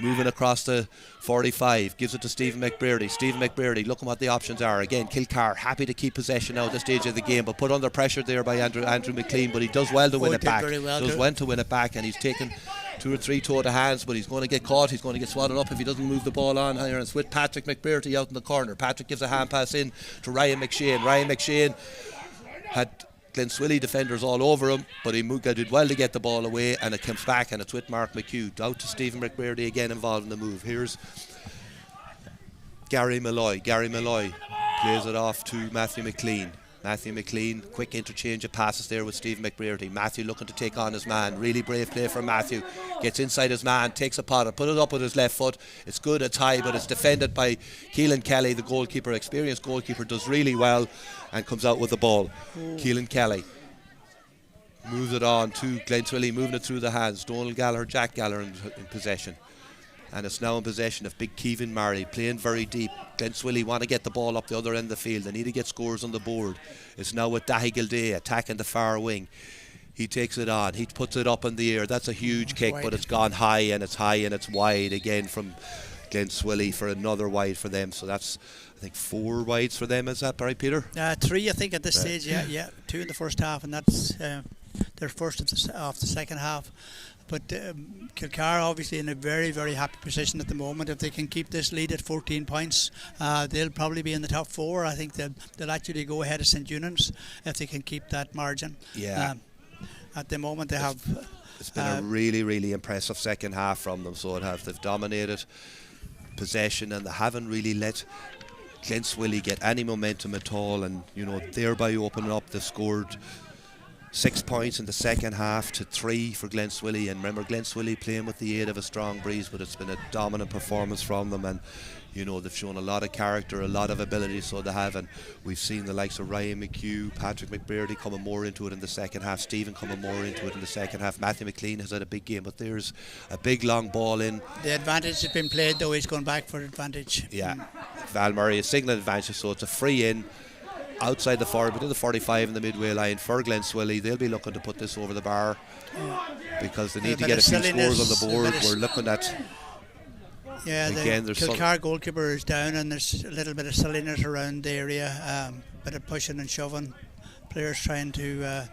moving across the 45, gives it to Stephen McBrearty. Stephen McBrearty, looking what the options are. Again, Kilcar happy to keep possession now at this stage of the game, but put under pressure there by Andrew McLean, but he does well to win it back. Does well to win it back, and he's taken 2 or 3 toe to hands, but he's going to get caught. He's going to get swatted up if he doesn't move the ball on here. And it's with Patrick McBrearty out in the corner. Patrick gives a hand pass in to Ryan McShane. Ryan McShane had Gleann tSuili defenders all over him, but he did well to get the ball away, and it comes back, and it's with Mark McHugh. Out to Stephen McBrearty again involved in the move. Here's Gary Malloy. Gary Malloy plays it off to Matthew McLean. Matthew McLean, quick interchange of passes there with Stephen McBrearty. Matthew looking to take on his man. Really brave play from Matthew. Gets inside his man, takes a pot, put it up with his left foot. It's good, it's high, but it's defended by Keelan Kelly, the goalkeeper, experienced goalkeeper, does really well and comes out with the ball. Keelan Kelly moves it on to Gleann tSuili, moving it through the hands. Donald Gallagher, Jack Gallagher in possession. And it's now in possession of big Kevin Murray, playing very deep. Gleann tSuili want to get the ball up the other end of the field. They need to get scores on the board. It's now with Dahi Gilday attacking the far wing. He takes it on. He puts it up in the air. That's a huge kick, but it's gone high and it's wide again from Gleann tSuili for another wide for them. So that's, I think, 4 wides for them. Is that right, Peter? 3, I think, at this stage. Yeah. 2 in the first half, and that's their first of the second half. But Kilcar obviously in a very, very happy position at the moment. If they can keep this lead at 14 points, they'll probably be in the top 4. I think they'll actually go ahead of St. Eunan's if they can keep that margin. Yeah. At the moment they have... It's been a really, really impressive second half from them. So they've dominated possession, and they haven't really let Gleann tSuili get any momentum at all, and thereby opening up. They've scored 6 points in the second half to 3 for Gleann tSuili, and remember Gleann tSuili playing with the aid of a strong breeze, but it's been a dominant performance from them, and they've shown a lot of character, a lot of ability, so they have, and we've seen the likes of Ryan McHugh, Patrick McBrearty coming more into it in the second half, Stephen coming more into it in the second half. Matthew McLean has had a big game, but there's a big long ball in. The advantage has been played, though. He's going back for advantage. Yeah, Val Murray is signaling advantage, so it's a free in outside the 40, within the 45 in the midway line for Gleann tSuili. They'll be looking to put this over the bar because they need to get a few scores on the board. We're looking at... Yeah, again, the Kilcar goalkeeper is down, and there's a little bit of silliness around the area, bit of pushing and shoving, players trying to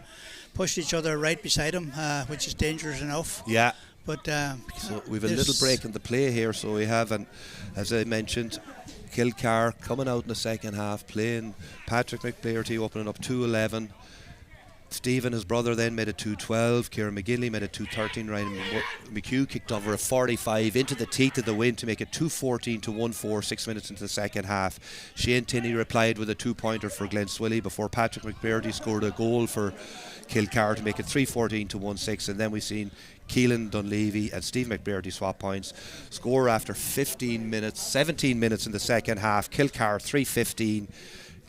push each other right beside him, which is dangerous enough. Yeah. But so we've a little break in the play here, so we have, and as I mentioned, Kilcar coming out in the second half, playing Patrick McBlairty opening up 2-11. Stephen, his brother, then made it 2-12. Kieran McGinley made it 2-13. Ryan McHugh kicked over a 45 into the teeth of the wind to make it 2-14 to 1-4, 6 minutes into the second half. Shane Tinney replied with a 2-pointer for Gleann tSuili before Patrick McBlairty scored a goal for Kilcar to make it 3-14 to 1-6. And then we've seen Keelan Dunleavy and Steve McBlairty swap points. Score after 17 minutes in the second half. Kilcar 3-15.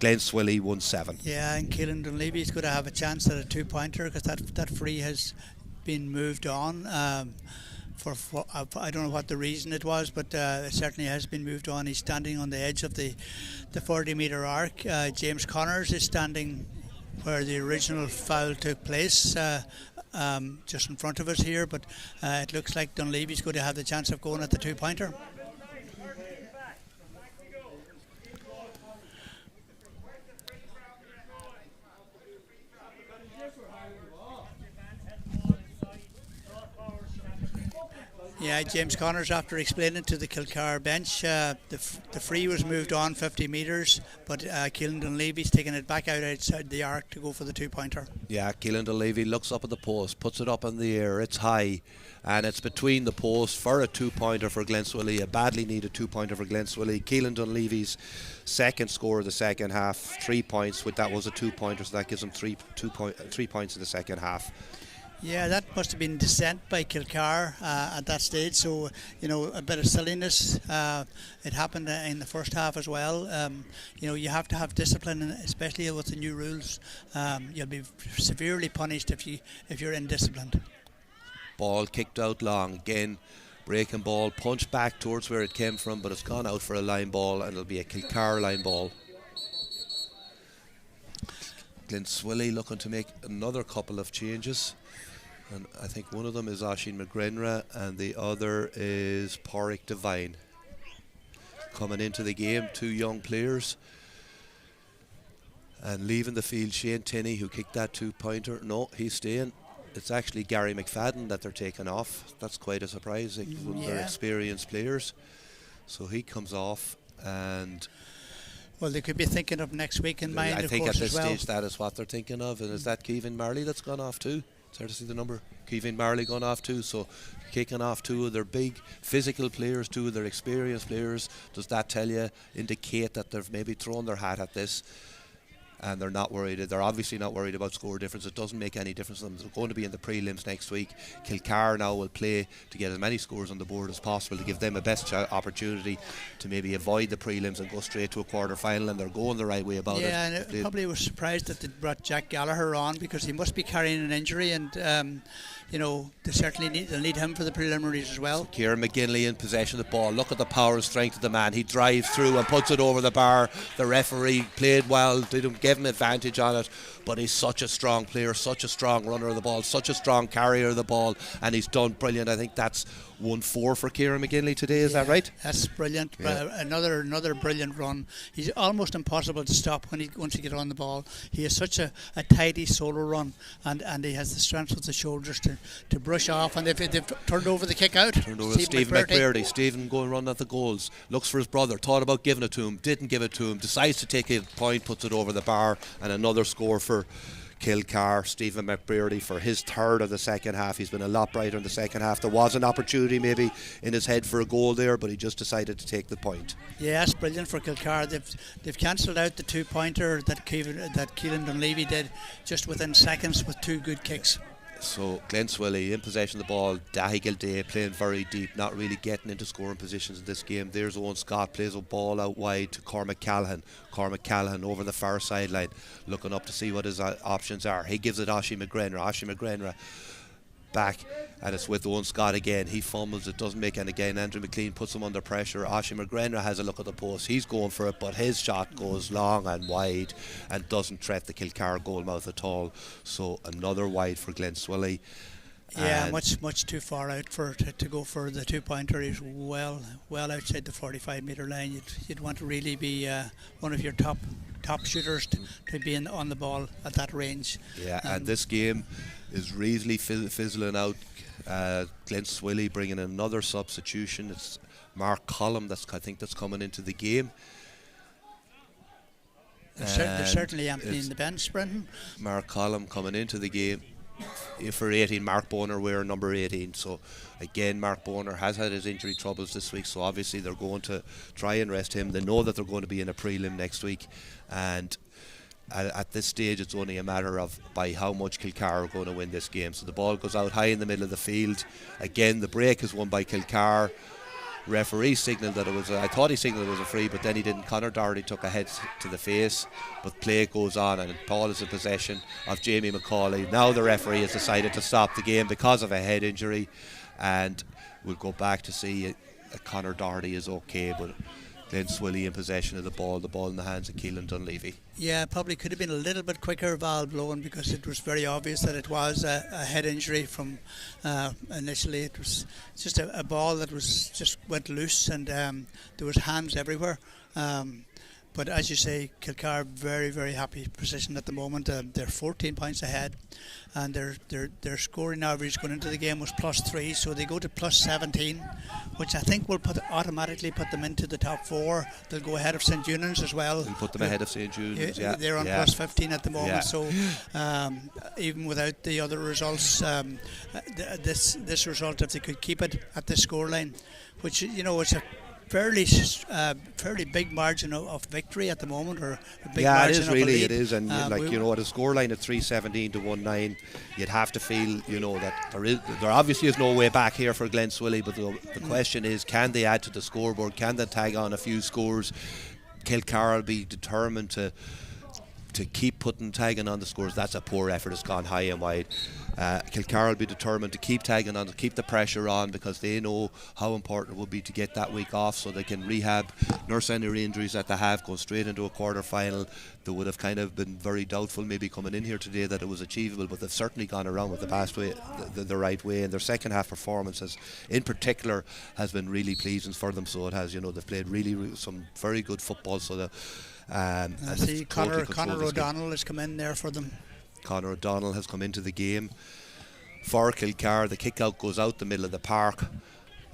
Gleann tSuili 1-7. Yeah, and Keelan Dunleavy is going to have a chance at a 2-pointer because that free has been moved on. For I don't know what the reason it was, but it certainly has been moved on. He's standing on the edge of the 40-metre arc. James Connors is standing where the original foul took place, just in front of us here, but it looks like Dunleavy's going to have the chance of going at the 2-pointer. Yeah, James Connors, after explaining to the Kilcar bench, the free was moved on 50 metres, but Keelan Dunleavy's taking it back outside the arc to go for the 2-pointer. Yeah, Keelan Dunleavy looks up at the post, puts it up in the air, it's high, and it's between the posts for a 2-pointer for Gleann tSuili, a badly needed 2-pointer for Gleann tSuili. Keelan Dunleavy's second score of the second half, 3 points, with that was a 2-pointer, so that gives him 3 points in the second half. Yeah, that must have been dissent by Kilcar at that stage. So, a bit of silliness. It happened in the first half as well. You have to have discipline, especially with the new rules. You'll be severely punished if you're indisciplined. Ball kicked out long. Again, breaking ball, punched back towards where it came from, but it's gone out for a line ball, and it'll be a Kilcar line ball. Gleann tSuili looking to make another couple of changes. And I think one of them is Oisín McGrenra and the other is Pádraig Devine. Coming into the game, 2 young players. And leaving the field, Shane Tinney, who kicked that 2-pointer. No, he's staying. It's actually Gary McFadden that they're taking off. That's quite a surprise. They're experienced players. So he comes off, and well, they could be thinking of next week in mind, I of think course, at this as well. stage that is what they're thinking of. And is that Kevin Marley that's gone off too? It's hard to see the number. Kevin Marley gone off too. So kicking off 2 of their big physical players, 2 of their experienced players. Does that indicate that they've maybe thrown their hat at this? And they're not worried. They're obviously not worried about score difference. It doesn't make any difference to them. They're going to be in the prelims next week. Kilcar now will play to get as many scores on the board as possible to give them a best opportunity to maybe avoid the prelims and go straight to a quarter final, and they're going the right way about it. Yeah, and it probably was surprised that they brought Jack Gallagher on because he must be carrying an injury, and they certainly need him for the preliminaries as well. Kieran McGinley in possession of the ball. Look at the power and strength of the man. He drives through and puts it over the bar. The referee played well, didn't give him advantage on it, but he's such a strong player, such a strong runner of the ball, such a strong carrier of the ball, and he's done brilliant. I think that's 1-4 for Kieran McGinley today, is that right? That's brilliant. Another brilliant run. He's almost impossible to stop once you get on the ball. He has such a tidy solo run, and he has the strength of the shoulders to brush off, and they've turned over the kick out. Turned over Stephen McBlairty. Stephen going run at the goals, looks for his brother, thought about giving it to him, didn't give it to him, decides to take a point, puts it over the bar, and another score for Kilcar. Stephen McBlairty for his third of the second half. He's been a lot brighter in the second half. There was an opportunity maybe in his head for a goal there, but he just decided to take the point. Yeah, it's brilliant for Kilcar. They've cancelled out the 2-pointer that Keelan Dunleavy did just within seconds with 2 good kicks. So Gleann tSuili in possession of the ball. Dahi Gilday playing very deep, not really getting into scoring positions in this game. There's Owen Scott, plays a ball out wide to Cormac Callaghan. Cormac Callaghan over the far sideline, looking up to see what his options are. He gives it Oisín McGrenra. Oisín McGrenra back, and it's with Owen Scott again. He fumbles, it doesn't make, and again Andrew McLean puts him under pressure. Oisín McGrenra has a look at the post, he's going for it, but his shot goes long and wide and doesn't threat the Kilcar goalmouth at all. So another wide for Gleann tSuili. Yeah, much too far out to go for the 2-pointer. He's well outside the 45-metre line. You'd want to really be one of your top shooters to be on the ball at that range. Yeah, and this game is really fizzling out. Gleann tSuili bringing another substitution. It's Mark Collum, I think that's coming into the game. They're certainly emptying the bench, Brendan. Mark Collum coming into the game. For 18, Mark Boner wearing number 18. So again, Mark Boner has had his injury troubles this week, so obviously they're going to try and rest him. They know that they're going to be in a prelim next week, and at this stage it's only a matter of by how much Kilcar are going to win this game. So the ball goes out high in the middle of the field. Again, the break is won by Kilcar. Referee signalled that it was I thought he signalled it was a free, but then he didn't. Conor Doherty took a head to the face, but play goes on, and Paul is in possession of Jamie McCauley. Now the referee has decided to stop the game because of a head injury, and we'll go back to see Conor Doherty is okay, but Gleann tSuili in possession of the ball in the hands of Keelan Dunleavy. Yeah, probably could have been a little bit quicker, Val Blowen, because it was very obvious that it was a head injury from initially. It was just a ball that was just went loose, and there was hands everywhere. But as you say, Kilcar very, very happy position at the moment. They're 14 points ahead, and their scoring average going into the game was +3, so they go to +17, which I think will automatically put them into the top 4. They'll go ahead of St Eunan's as well. They'll put them ahead of St Eunan's. Yeah, they're on +15 at the moment. Yeah. So even without the other results, this result, if they could keep it at the scoreline, which it's a fairly big margin of victory at the moment, or a big margin it is of really, a lead. it is, and at a scoreline of 3-17 to 1-9, you'd have to feel, that there obviously is no way back here for Gleann tSuili, but the question is, can they add to the scoreboard? Can they tag on a few scores? Kilcar will be determined to keep tagging on the scores. That's a poor effort. It's gone high and wide. Kilcar will be determined to keep tagging on, to keep the pressure on, because they know how important it will be to get that week off so they can rehab, nurse any injuries that they have, go straight into a quarter final. They would have kind of been very doubtful maybe coming in here today that it was achievable, but they've certainly gone around with the right way, and their second half performances in particular has been really pleasing for them. So it has, they've played really some very good football. So I see Conor O'Donnell has come in there for them. Conor O'Donnell has come into the game for Kilcar. The kick out goes out the middle of the park,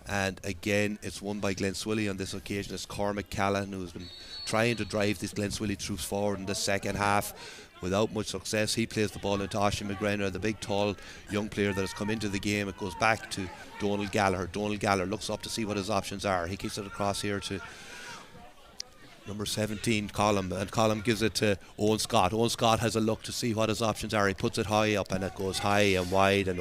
and again it's won by Gleann tSuili on this occasion. It's Cormac Callan who's been trying to drive these Gleann tSuili troops forward in the second half without much success. He plays the ball into Oisin McGrenor, the big tall young player that has come into the game. It goes back to Donal Gallagher. Donal Gallagher looks up to see what his options are. He kicks it across here to number 17, Colum, and Colum gives it to Owen Scott. Owen Scott has a look to see what his options are. He puts it high up, and it goes high and wide and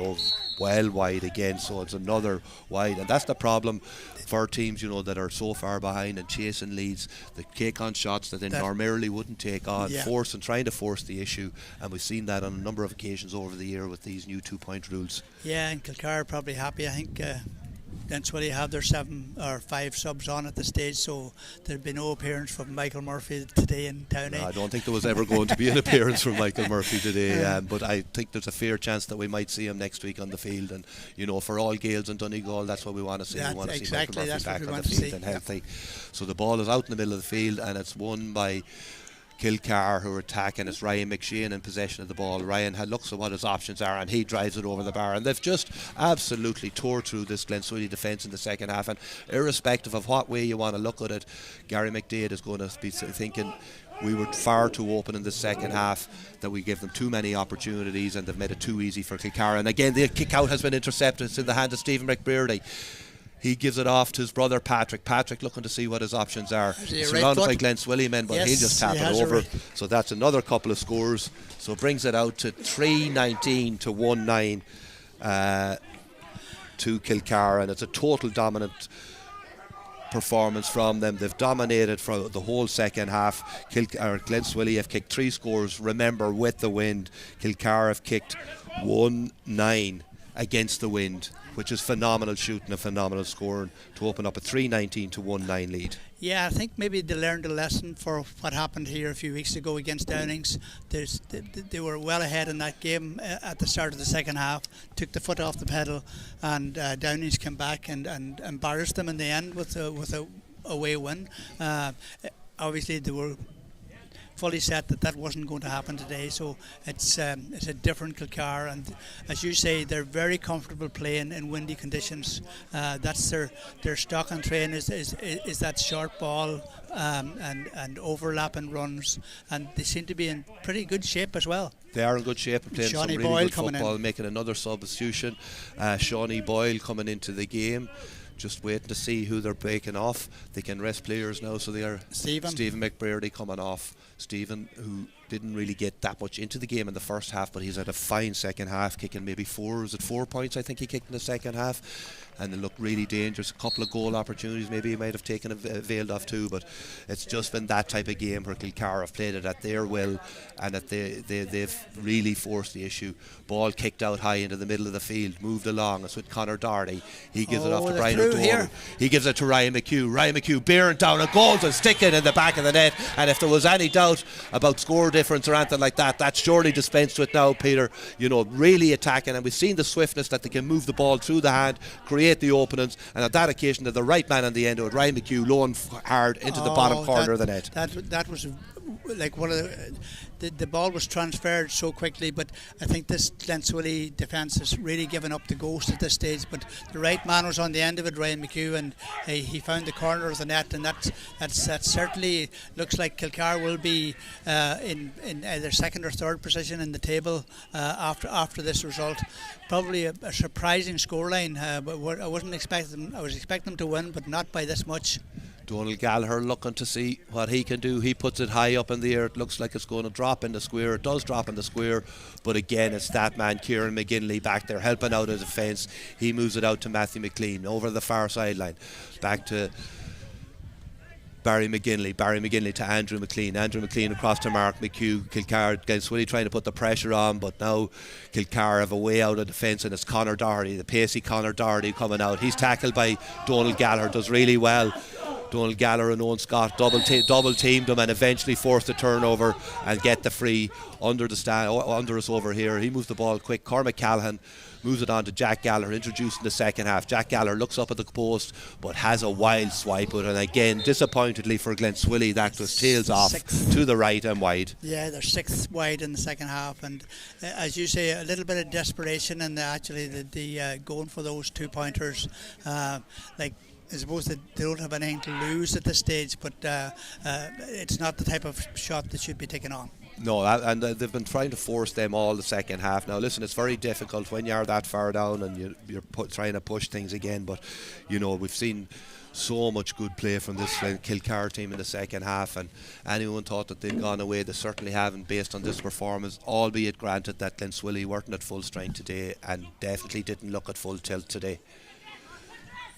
well wide again, so it's another wide. And that's the problem for teams, that are so far behind and chasing leads. They take on shots that they normally wouldn't take on, trying to force the issue, and we've seen that on a number of occasions over the year with these new 2-point rules. Yeah, and Kilcar are probably happy. I think Gleann tSuili have their 7 or 5 subs on at the stage, so there'd be no appearance from Michael Murphy today in Downey. No, I don't think there was ever going to be an appearance from Michael Murphy today, but I think there's a fair chance that we might see him next week on the field. And for all Gaels and Donegal, that's what we want to see. We want to see Michael Murphy back on the field and healthy. So the ball is out in the middle of the field, and it's won by Kilcar, who are attacking. It's Ryan McShane in possession of the ball. Ryan looks at what his options are, and he drives it over the bar, and they've just absolutely tore through this Gleann tSuili defence in the second half. And irrespective of what way you want to look at it, Gary McDade is going to be thinking we were far too open in the second half, that we gave them too many opportunities, and they've made it too easy for Kilcar. And again, the kick out has been intercepted. It's in the hand of Stephen McBeardy. He gives it off to his brother Patrick. Patrick looking to see what his options are. He's surrounded by Gleann tSuili men, but he'll just tap it over. So that's another couple of scores. So it brings it out to 3-19 to 1-9 to Kilcar, and it's a total dominant performance from them. They've dominated for the whole second half. Gleann tSuili have kicked 3 scores, remember, with the wind. Kilcar have kicked 1-9 against the wind, which is phenomenal shooting, a phenomenal scoring to open up a 3-19 to 1-9 lead. Yeah, I think maybe they learned a lesson for what happened here a few weeks ago against Downings. They were well ahead in that game at the start of the second half, took the foot off the pedal, and Downings came back and embarrassed them in the end with a away win. Obviously, they were fully set that wasn't going to happen today. So it's a different Kilcar, and as you say, they're very comfortable playing in windy conditions. That's their stock and train is that short ball and overlapping runs, and they seem to be in pretty good shape as well. They are in good shape and playing some really good football, making another substitution. Shawnee Boyle coming into the game. Just waiting to see who they're breaking off. They can rest players now, so they are Stephen McBrearty coming off. Stephen, who didn't really get that much into the game in the first half, but he's had a fine second half, kicking maybe 4 points I think he kicked in the second half, and they looked really dangerous. A couple of goal opportunities maybe he might have taken availed of too, but it's just been that type of game where Kilcar have played it at their will, and that they've really forced the issue. Ball kicked out high into the middle of the field, moved along. It's with Conor Doherty. He gives it off to Brian O'Donovan. He gives it to Ryan McHugh. Ryan McHugh bearing down and goes and stick it in the back of the net, and if there was any doubt about score difference or anything like that, that's surely dispensed with now, Peter. You know, really attacking, and we've seen the swiftness that they can move the ball through the hand, create the openings, and at that occasion they're the right man on the end of it. Ryan McHugh low and hard into the bottom corner of the net. That was like one of the ball was transferred so quickly, but I think this Gleann tSuili defence has really given up the ghost at this stage. But the right man was on the end of it, Ryan McHugh, and he found the corner of the net, and that certainly looks like Kilcar will be in either second or third position in the table after this result. Probably a surprising scoreline, but I wasn't expecting. I was expecting them to win, but not by this much. Donald Gallagher looking to see what he can do. He puts it high up in the air. It looks like it's going to drop in the square. It does drop in the square, but again it's that man Kieran McGinley back there helping out of the defence. He moves it out to Matthew McLean over the far sideline, back to Barry McGinley to Andrew McLean across to Mark McHugh. Kilcar, Gleann tSuili trying to put the pressure on, but now Kilcar have a way out of defence, and it's Conor Doherty, the pacey Conor Doherty coming out. He's tackled by Donald Gallagher, does really well. Donald Gallagher and Owen Scott double teamed him and eventually forced the turnover and get the free under us over here. He moves the ball quick. Cormac Callahan moves it on to Jack Gallagher, introduced in the second half. Jack Gallagher looks up at the post but has a wild swipe with it, and again disappointedly for Gleann tSuili that was tails off to the right and wide. Yeah, they're 6th wide in the second half, and as you say, a little bit of desperation and actually the going for those 2 pointers. I suppose they don't have anything to lose at this stage, but it's not the type of shot that should be taken on. No, and they've been trying to force them all the second half. Now listen, it's very difficult when you're that far down and you're trying to push things again, but you know, we've seen so much good play from this Kilcar team in the second half, and anyone thought that they'd gone away, they certainly haven't based on this performance, albeit granted that Gleann tSuili weren't at full strength today and definitely didn't look at full tilt today.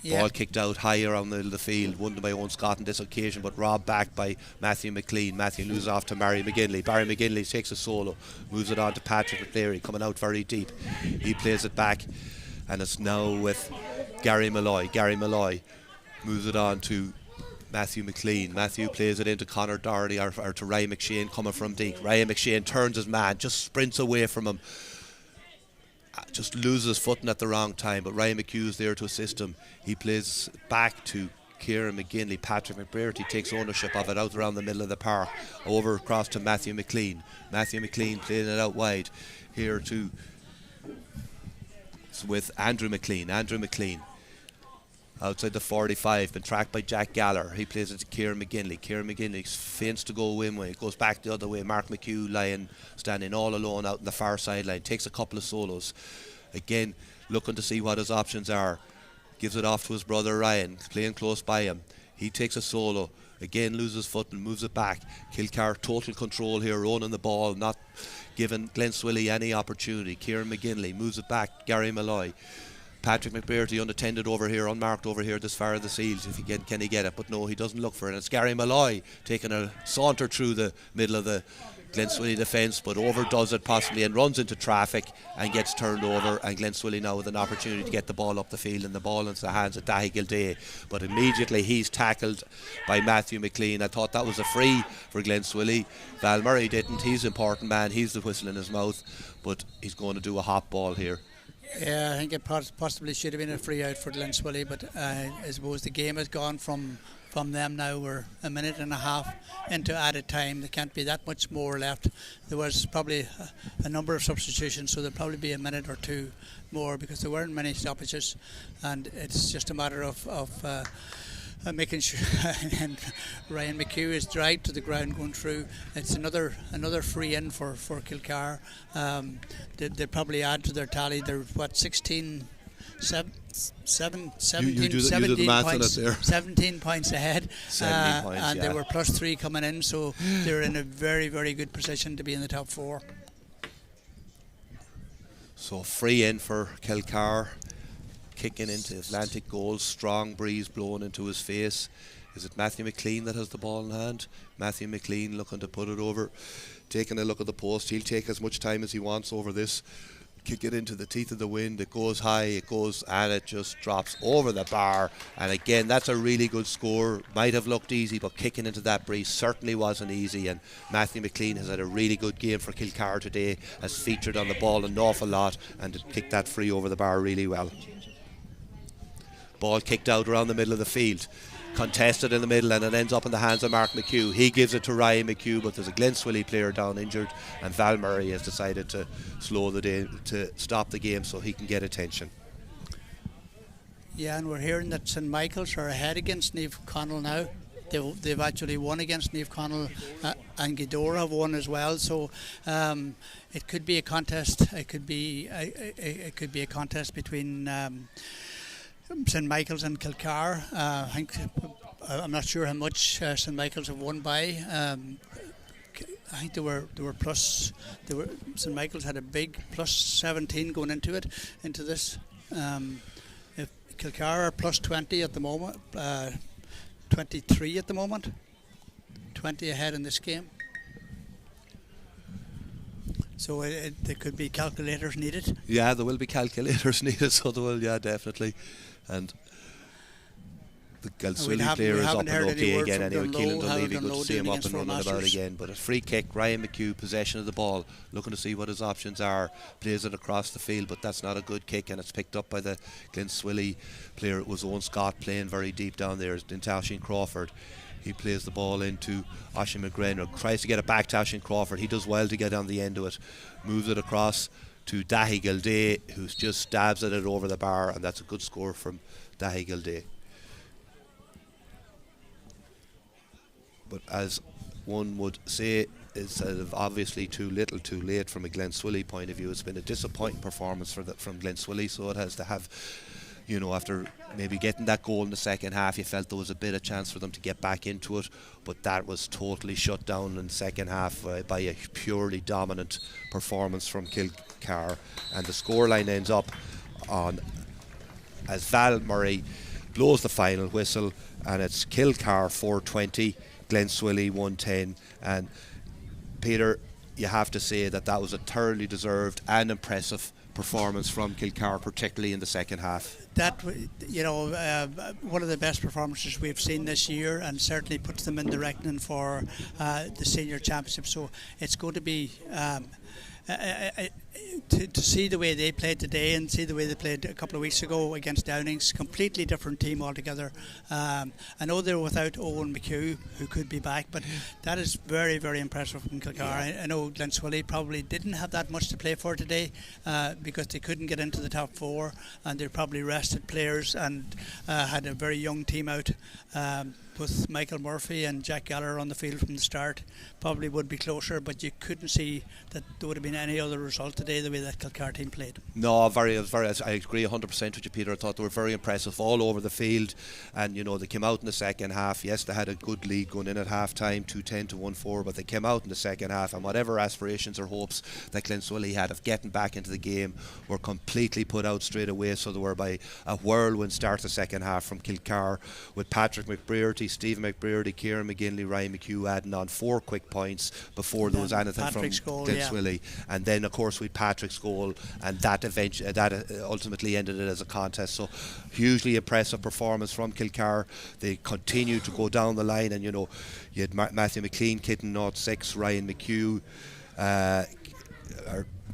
Yeah. Ball kicked out high around the middle of the field, won by Owen Scott on this occasion, but robbed back by Matthew McLean. Matthew loses off to Barry McGinley. Barry McGinley takes a solo, moves it on to Patrick McLeary, coming out very deep. He plays it back, and it's now with Gary Malloy. Gary Malloy moves it on to Matthew McLean. Matthew plays it into Conor Doherty or to Ryan McShane coming from deep. Ryan McShane turns his man, just sprints away from him. Just loses his footing at the wrong time, but Ryan McHugh's there to assist him. He plays back to Kieran McGinley. Patrick McBrearty takes ownership of it out around the middle of the park, over across to Matthew McLean. Matthew McLean playing it out wide here to with Andrew McLean. Andrew McLean outside the 45, been tracked by Jack Gallagher. He plays it to Kieran McGinley. Kieran McGinley feints to go in way, goes back the other way. Mark McHugh standing all alone out on the far sideline, takes a couple of solos. Again, looking to see what his options are. Gives it off to his brother Ryan, playing close by him. He takes a solo. Again, loses foot and moves it back. Kilcar total control here, owning the ball, not giving Gleann tSuili any opportunity. Kieran McGinley moves it back. Gary Malloy. Patrick McBrearty unattended over here, unmarked over here this far of the seals. If he can he get it? But no, he doesn't look for it. And it's Gary Malloy taking a saunter through the middle of the Gleann tSuili defence, but overdoes it possibly and runs into traffic and gets turned over. And Gleann tSuili now with an opportunity to get the ball up the field, and the ball into the hands of Dahi Gildea. But immediately he's tackled by Matthew McLean. I thought that was a free for Gleann tSuili. Val Murray didn't. He's an important man. He's the whistle in his mouth, but he's going to do a hot ball here. Yeah, I think it possibly should have been a free out for Gleann tSuili, but I suppose the game has gone from from them now. We're a minute and a half into added time. There can't be that much more left. There was probably a number of substitutions, so there'll probably be a minute or two more because there weren't many stoppages, and it's just a matter of making sure. And Ryan McHugh is dragged to the ground going through. It's another free in for Kilcar. They probably add to their tally. They're 17 points, 17 points ahead, 17 points, and they were +3 coming in, so they're in a very, very good position to be in the top 4. So free in for Kilcar, kicking into Atlantic goals, strong breeze blowing into his face. Is it Matthew McLean that has the ball in hand? Matthew McLean looking to put it over, taking a look at the post. He'll take as much time as he wants over this. Kick it into the teeth of the wind. It goes high, it goes, and it just drops over the bar. And again, that's a really good score. Might have looked easy, but kicking into that breeze certainly wasn't easy. And Matthew McLean has had a really good game for Kilcar today, has featured on the ball an awful lot and kicked that free over the bar really well. Ball kicked out around the middle of the field, contested in the middle, and it ends up in the hands of Mark McHugh. He gives it to Ryan McHugh, but there's a Gleann tSuili player down injured, and Val Murray has decided to stop the game so he can get attention. Yeah, and we're hearing that St Michael's are ahead against Niamh Connell now. They've actually won against Niamh Connell, and Gweedore have won as well. So it could be a contest. It could be a contest between St Michael's and Kilcar. I think I'm not sure how much St Michael's have won by. I think they were plus. St Michael's had a big +17 going into this. If Kilcar are +20 at the moment, 23 at the moment, 20 ahead in this game. So there could be calculators needed. Yeah, there will be calculators needed, so there will, yeah, definitely. And the Gleann tSuili player is up and okay again anyway. Keelan Dunleavy, good to see him up and running about again. But a free kick, Ryan McHugh, possession of the ball, looking to see what his options are, plays it across the field, but that's not a good kick, and it's picked up by the Gleann tSuili player. It was Owen Scott playing very deep down there, into Oisín Crawford. He plays the ball into Oisín McGrenor, tries to get it back to Oisín Crawford. He does well to get on the end of it, moves it across to Daithí Gildea, who just stabs at it over the bar, and that's a good score from Daithí Gildea. But as one would say, it's obviously too little too late from a Gleann tSuili point of view. It's been a disappointing performance from Gleann tSuili, so it has to have, after maybe getting that goal in the second half, you felt there was a bit of chance for them to get back into it, but that was totally shut down in the second half by a purely dominant performance from Kilcar. And the scoreline ends up on, as Val Murray blows the final whistle, and it's Kilcar 420, Gleann tSuili 110. And Peter, you have to say that was a thoroughly deserved and impressive performance from Kilcar, particularly in the second half. That, one of the best performances we've seen this year, and certainly puts them in the reckoning for the senior championship. So it's going to be to see the way they played today and see the way they played a couple of weeks ago against Downings, completely different team altogether. I know they're without Owen McHugh, who could be back, but that is very, very impressive from Kilcar. I know Gleann tSuili probably didn't have that much to play for today because they couldn't get into the top 4, and they probably rested players and had a very young team out. With Michael Murphy and Jack Gallagher on the field from the start, probably would be closer, but you couldn't see that there would have been any other result today the way that Kilcar team played. No, I agree 100% with you, Peter. I thought they were very impressive all over the field, and they came out in the second half. Yes, they had a good lead going in at half time, 2-10 to 1-4, but they came out in the second half, and whatever aspirations or hopes that Gleann tSuili had of getting back into the game were completely put out straight away. So they were by a whirlwind start the second half from Kilcar, with Patrick McBrearty, Stephen McBrearty, Kieran McGinley, Ryan McHugh adding on 4 quick points before there was anything Patrick's from Gleann tSuili. And then of course with Patrick's goal, and that ultimately ended it as a contest. So hugely impressive performance from Kilcar. They continued to go down the line, and you had Matthew McLean kicking 0-6, Ryan McHugh,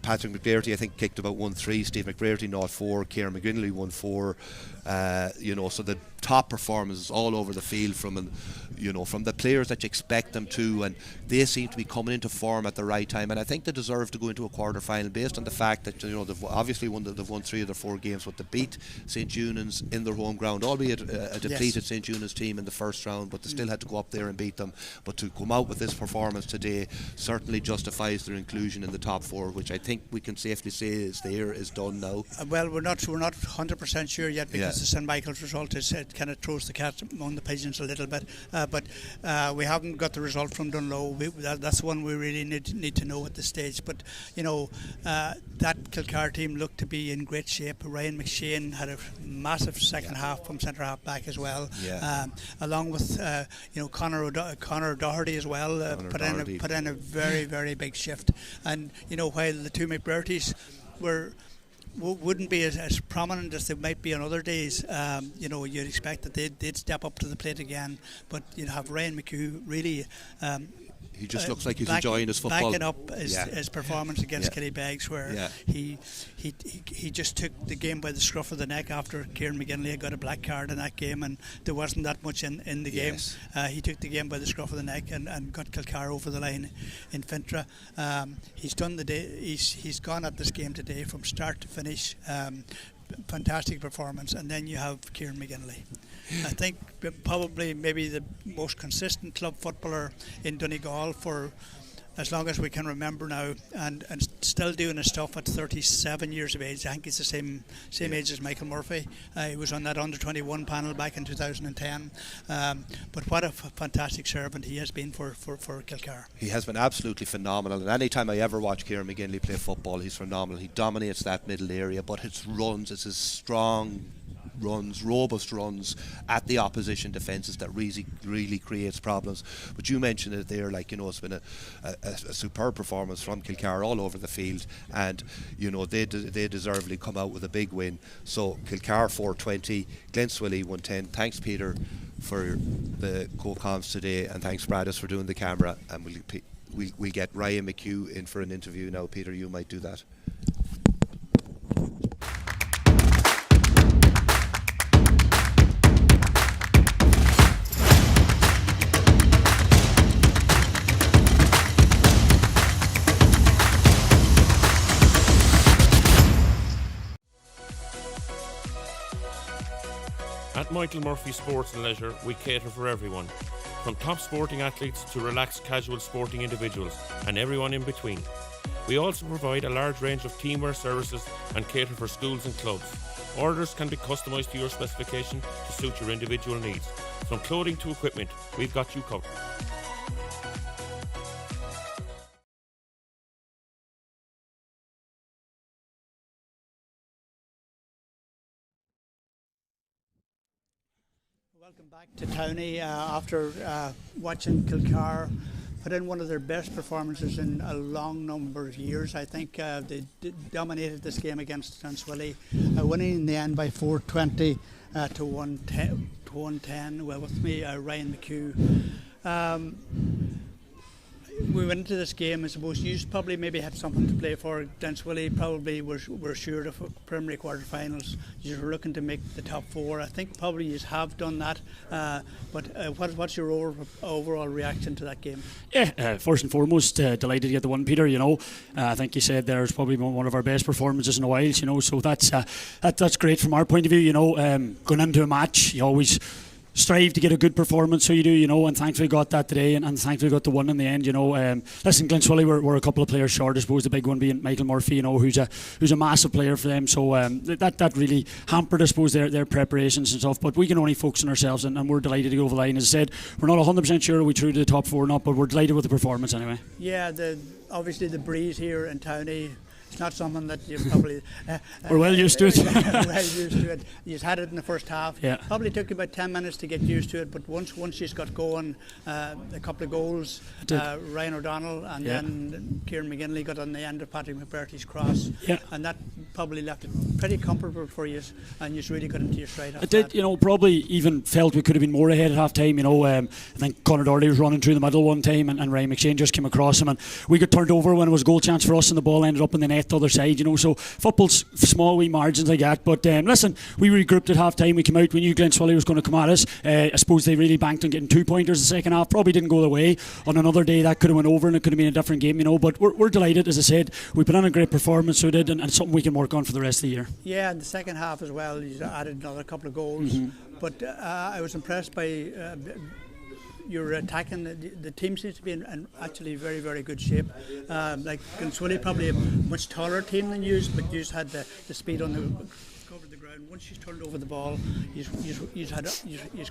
Patrick McBrearty I think kicked about 1-3, Steve McBrearty 0-4, Kieran McGinley 1-4. So the top performances all over the field from the players that you expect them to, and they seem to be coming into form at the right time, and I think they deserve to go into a quarter-final based on the fact that they've obviously they've won 3 of their 4 games, but they beat St. Eunan's in their home ground, albeit a depleted St. Eunan's team in the first round, but they still had to go up there and beat them. But to come out with this performance today certainly justifies their inclusion in the top 4, which I think we can safely say is done now. Well, we're not 100% sure yet, because the St. Michael's result it kind of throws the cat among the pigeons a little bit. But we haven't got the result from Dunlow. That's one we really need to know at this stage. But that Kilcar team looked to be in great shape. Ryan McShane had a massive second half from centre half back as well, along with Conor Doherty as well. Put in a very, very big shift. And while the two McBurties wouldn't be as prominent as they might be on other days, you'd expect that they'd step up to the plate again, but you'd have Ryan McHugh really he just looks like he's enjoying his football. Backing up his performance against Killybegs, where he just took the game by the scruff of the neck after Kieran McGinley had got a black card in that game, and there wasn't that much in the game. He took the game by the scruff of the neck and got Kilcar over the line in Fintra. He's done the day. He's gone at this game today from start to finish. Fantastic performance. And then you have Kieran McGinley. I think probably maybe the most consistent club footballer in Donegal for as long as we can remember now, and still doing his stuff at 37 years of age. I think he's the same age as Michael Murphy. He was on that under-21 panel back in 2010. But what a fantastic servant he has been for Kilcar. He has been absolutely phenomenal, and any time I ever watch Kieran McGinley play football, he's phenomenal. He dominates that middle area, but his runs, it's his strong runs, robust runs at the opposition defences that really creates problems. But you mentioned it there, it's been a superb performance from Kilcar all over the field, and they deservedly come out with a big win. So Kilcar 420, Gleann tSuili 110. Thanks, Peter, for the co-coms today, and thanks, Bradis, for doing the camera. And we'll get Ryan McHugh in for an interview now. Peter, you might do that. At Michael Murphy Sports and Leisure, we cater for everyone, from top sporting athletes to relaxed casual sporting individuals and everyone in between. We also provide a large range of teamwear services and cater for schools and clubs. Orders can be customised to your specification to suit your individual needs. From clothing to equipment, we've got you covered. Welcome back to Towney after watching Kilcar put in one of their best performances in a long number of years. I think they dominated this game against tSuili, winning in the end by 420 to 110. Well, with me, Ryan McHugh. We went into this game, I suppose you probably maybe had something to play for. tSuili probably were assured of preliminary quarterfinals. You were looking to make the top 4. I think probably you have done that. But what's your overall reaction to that game? Yeah, first and foremost, delighted to get the win, Peter. I think you said there's probably one of our best performances in a while. So that's great from our point of view. Going into a match, you always strive to get a good performance, so you do, and thankfully got that today, and thankfully got the one in the end. Listen, Gleann tSuili were a couple of players short. I suppose the big one being Michael Murphy, who's a massive player for them. So that really hampered, I suppose, their preparations and stuff. But we can only focus on ourselves, and we're delighted to go over the line. As I said, we're not 100% sure we through to the top 4 or not, but we're delighted with the performance anyway. Yeah, obviously the breeze here in Towney. It's not something that you probably we're well used to it. Well used to it. You had it in the first half. Yeah. Probably took you about 10 minutes to get used to it, but once you got going, a couple of goals, Ryan O'Donnell and then Kieran McGinley got on the end of Patrick McBurty's cross, and that probably left it pretty comfortable for you, and you just really got into your stride. I did, probably even felt we could have been more ahead at half time. I think Conor Doherty was running through the middle one time, and Ryan McShane just came across him, and we got turned over when it was a goal chance for us, and the ball ended up in the net. get the other side, so football's small wee margins I get, but listen, we regrouped at half time. We came out, we knew Gleann tSuili was going to come at us. I suppose they really banked on getting 2 pointers the second half, probably didn't go their way. On another day that could have went over and it could have been a different game, but we're delighted. As I said, we put on a great performance, so we did, and it's something we can work on for the rest of the year. Yeah, in the second half as well, you added another couple of goals, but I was impressed by your attacking. The team seems to be in actually very, very good shape. Like Gleann tSuili, probably a much taller team than you, but you had the speed on the covered the ground. Once you turned over the ball, you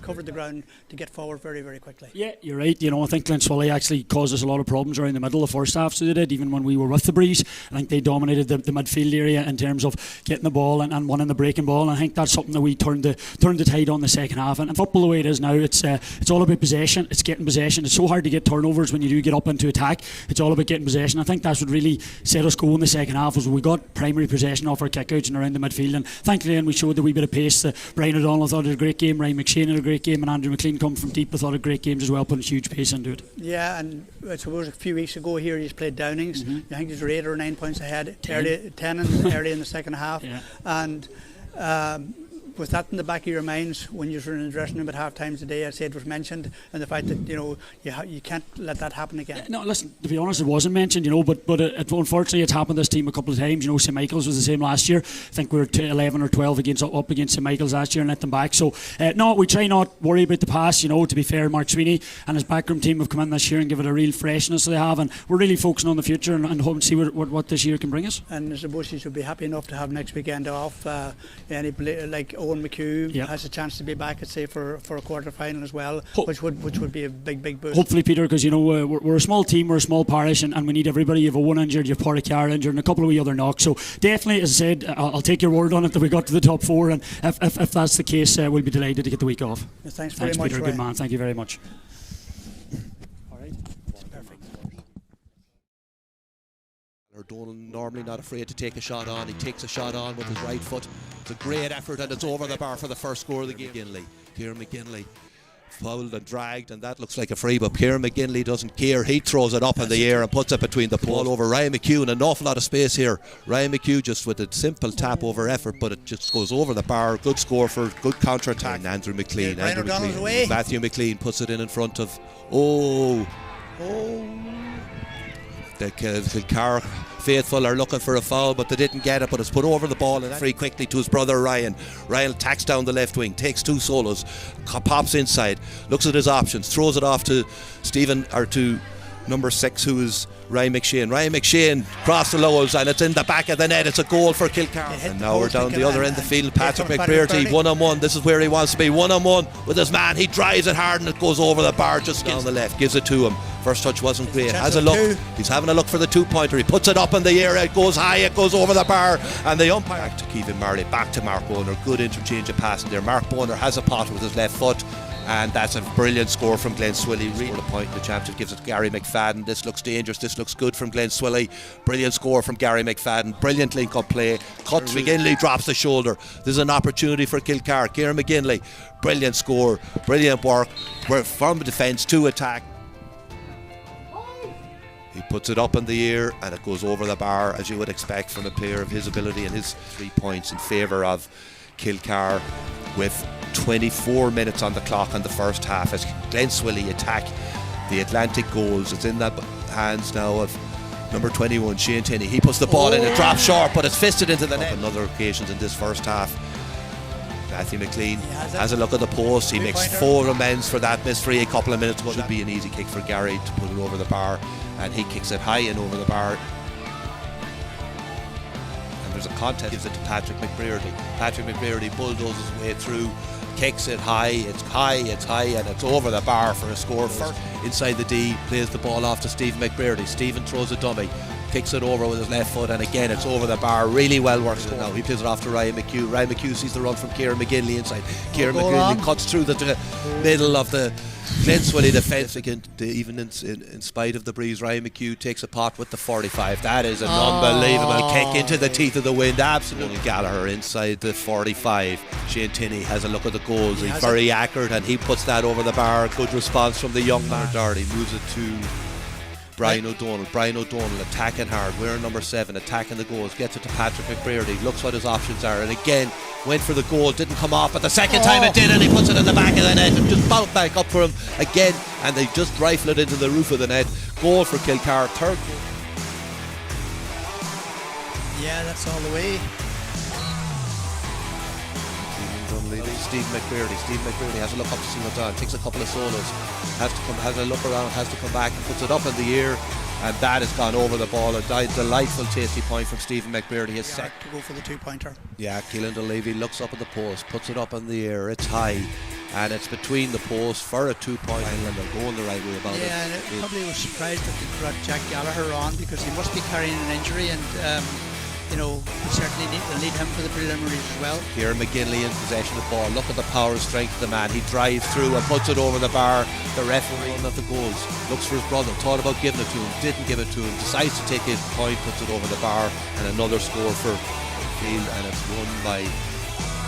covered the ground to get forward very, very quickly. Yeah, you're right. I think Gleann tSuili actually caused us a lot of problems around the middle of the first half, so they did, even when we were with the breeze. I think they dominated the midfield area in terms of getting the ball and winning the breaking ball, and I think that's something that we turned the tide on the second half. And football, the way it is now, it's all about possession. It's getting possession. It's so hard to get turnovers when you do get up into attack. It's all about getting possession. I think that's what really set us going in the second half, was we got primary possession off our kickouts and around the midfield, and thankfully then we showed a wee bit of pace. Brian O'Donnell thought it a great game, Ryan McShane had a great game, and Andrew McLean coming from deep, I thought a great games as well, putting huge pace into it. Yeah, and I suppose a few weeks ago here he's played Downings. I think he's 8 or 9 points ahead, 10 early in the second half. Yeah. And with that in the back of your minds, when you were in the dressing room at half time today, I said it was mentioned, and the fact that you can't let that happen again. No, listen, to be honest, it wasn't mentioned, but unfortunately it's happened this team a couple of times. St Michael's was the same last year. I think we were 11 or 12 up against St Michael's last year and let them back. So no, we try not worry about the past. To be fair, Mark Sweeney and his backroom team have come in this year and give it a real freshness they have, and we're really focusing on the future and hope and see what this year can bring us. And I suppose you should be happy enough to have next weekend off. Like Owen McHugh has a chance to be back, I'd say, for a quarter final as well, which would be a big boost. Hopefully, Peter, because we're a small team, we're a small parish, and we need everybody. You have Owen injured, you have Porricar injured, and a couple of wee other knocks. So definitely, as I said, I'll take your word on it that we got to the top 4, and if that's the case, we'll be delighted to get the week off. Thanks very much, Peter. Good man. Thank you very much. All right, that's perfect. O'Donnell normally not afraid to take a shot on. He takes a shot on with his right foot. It's a great effort, and it's over the bar for the first score of the game. Kieran McGinley fouled and dragged, and that looks like a free, but Kieran McGinley doesn't care. He throws it up in the air and puts it between the ball over Ryan McHugh, and an awful lot of space here. Ryan McHugh just with a simple tap over effort, but it just goes over the bar. Good score for good counter-attack. And Andrew McLean. Matthew McLean puts it in front of the Kilcar faithful are looking for a foul, but they didn't get it, but it's put over the ball and very quickly to his brother Ryan. Ryan tacks down the left wing, takes 2 solos, pops inside, looks at his options, throws it off to Stephen, or to number 6, who is Ryan McShane. Ryan McShane across the Lowells, and it's in the back of the net. It's a goal for Kilcar. And now we're down the other end of the field. Patrick McBrearty, 1-on-1. This is where he wants to be, 1-on-1 with his man. He drives it hard and it goes over the bar just down the left, gives it to him. First touch wasn't great. Has a look. He's having a look for the 2-pointer. He puts it up in the air. It goes high. It goes over the bar. And the umpire back to Kevin Marley, back to Mark Boner. Good interchange of passing there. Mark Boner has a pot with his left foot. And that's a brilliant score from Gleann tSuili. Really, a point in the championship, gives it to Gary McFadden. This looks dangerous. This looks good from Gleann tSuili. Brilliant score from Gary McFadden. Brilliant link-up play. Cuts McGinley, drops the shoulder. There's an opportunity for Kilcar. Kieran McGinley, brilliant score, brilliant work. We're from defence to attack. He puts it up in the air and it goes over the bar, as you would expect from a player of his ability, and his 3 points in favour of Kilcar with 24 minutes on the clock in the first half as Gleann tSuili attack the Atlantic goals. It's in the hands now of number 21, Shane Tinney. He puts the ball in, it drops short, but it's fisted into the net. On other occasions in this first half, Matthew McLean has a look at the post. He makes 4 amends for that missed free a couple of minutes. Should be an easy kick for Gary to put it over the bar, and he kicks it high and over the bar. There's a contest, gives it to Patrick McBrearty. Patrick McBrearty bulldozes his way through, kicks it high, and it's over the bar for a score. First, inside the D, plays the ball off to Stephen McBrearty. Stephen throws a dummy, kicks it over with his left foot, and again it's over the bar. Really well worked. Now he plays it off to Ryan McHugh. Ryan McHugh sees the run from Kieran McGinley inside. Kieran McGinley cuts through the middle of the Gleann tSuili defence again, even in spite of the breeze. Ryan McHugh takes a pot with the 45. That is an unbelievable kick into the teeth of the wind. Absolutely. Gallagher inside the 45. Shane Tinney has a look at the goals. He's very accurate and he puts that over the bar. Good response from the young man. Doherty moves it to Brian O'Donnell attacking hard, wearing number 7, attacking the goals, gets it to Patrick McBrearty, looks what his options are, and again went for the goal, didn't come off, but the second time it did, and he puts it in the back of the net and just bounced back up for him again, and they just rifle it into the roof of the net. Goal for Kilcar, third goal. Yeah, that's all the way. Stephen McBrearty has a look up to see what's on, takes a couple of solos, has a look around, has to come back and puts it up in the air, and that has gone over the ball. A delightful tasty point from Stephen McBrearty. His To go for the 2-pointer. Yeah, Keelan Dunleavy looks up at the post, puts it up in the air, it's high, and it's between the posts for a 2-point, and they're going the right way about it. Yeah, and it probably was surprised that they brought Jack Gallagher on, because he must be carrying an injury, and we certainly need him for the preliminaries as well. Kieran McGinley in possession of the ball. Look at the power and strength of the man. He drives through and puts it over the bar. The referee on at the goals looks for his brother, thought about giving it to him, didn't give it to him, decides to take his point, puts it over the bar, and another score for Field, and it's won by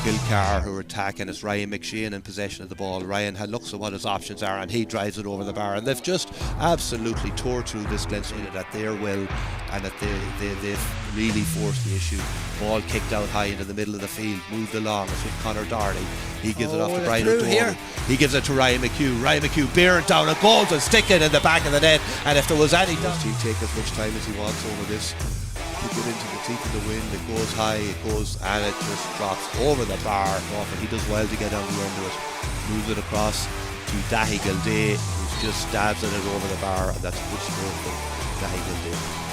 Kilcar, who are attacking. It's Ryan McShane in possession of the ball. Ryan looks at what his options are, and he drives it over the bar, and they've just absolutely tore through this Gleann tSuili at their will, and that they've really forced the issue. Ball kicked out high into the middle of the field, moved along. It's with Conor Doherty. He gives it off to Brian O'Donnell. He gives it to Ryan McHugh. Bearing down and goals and sticking in the back of the net, and if there was any doubt, he'll take as much time as he wants over this. Kick it into the teeth of the wind, it goes high, and it just drops over the bar off, and he does well to get on the end of it. Moves it across to Dahi Gildea, who just stabs at it over the bar, and that's a good score for Dahi Gildea.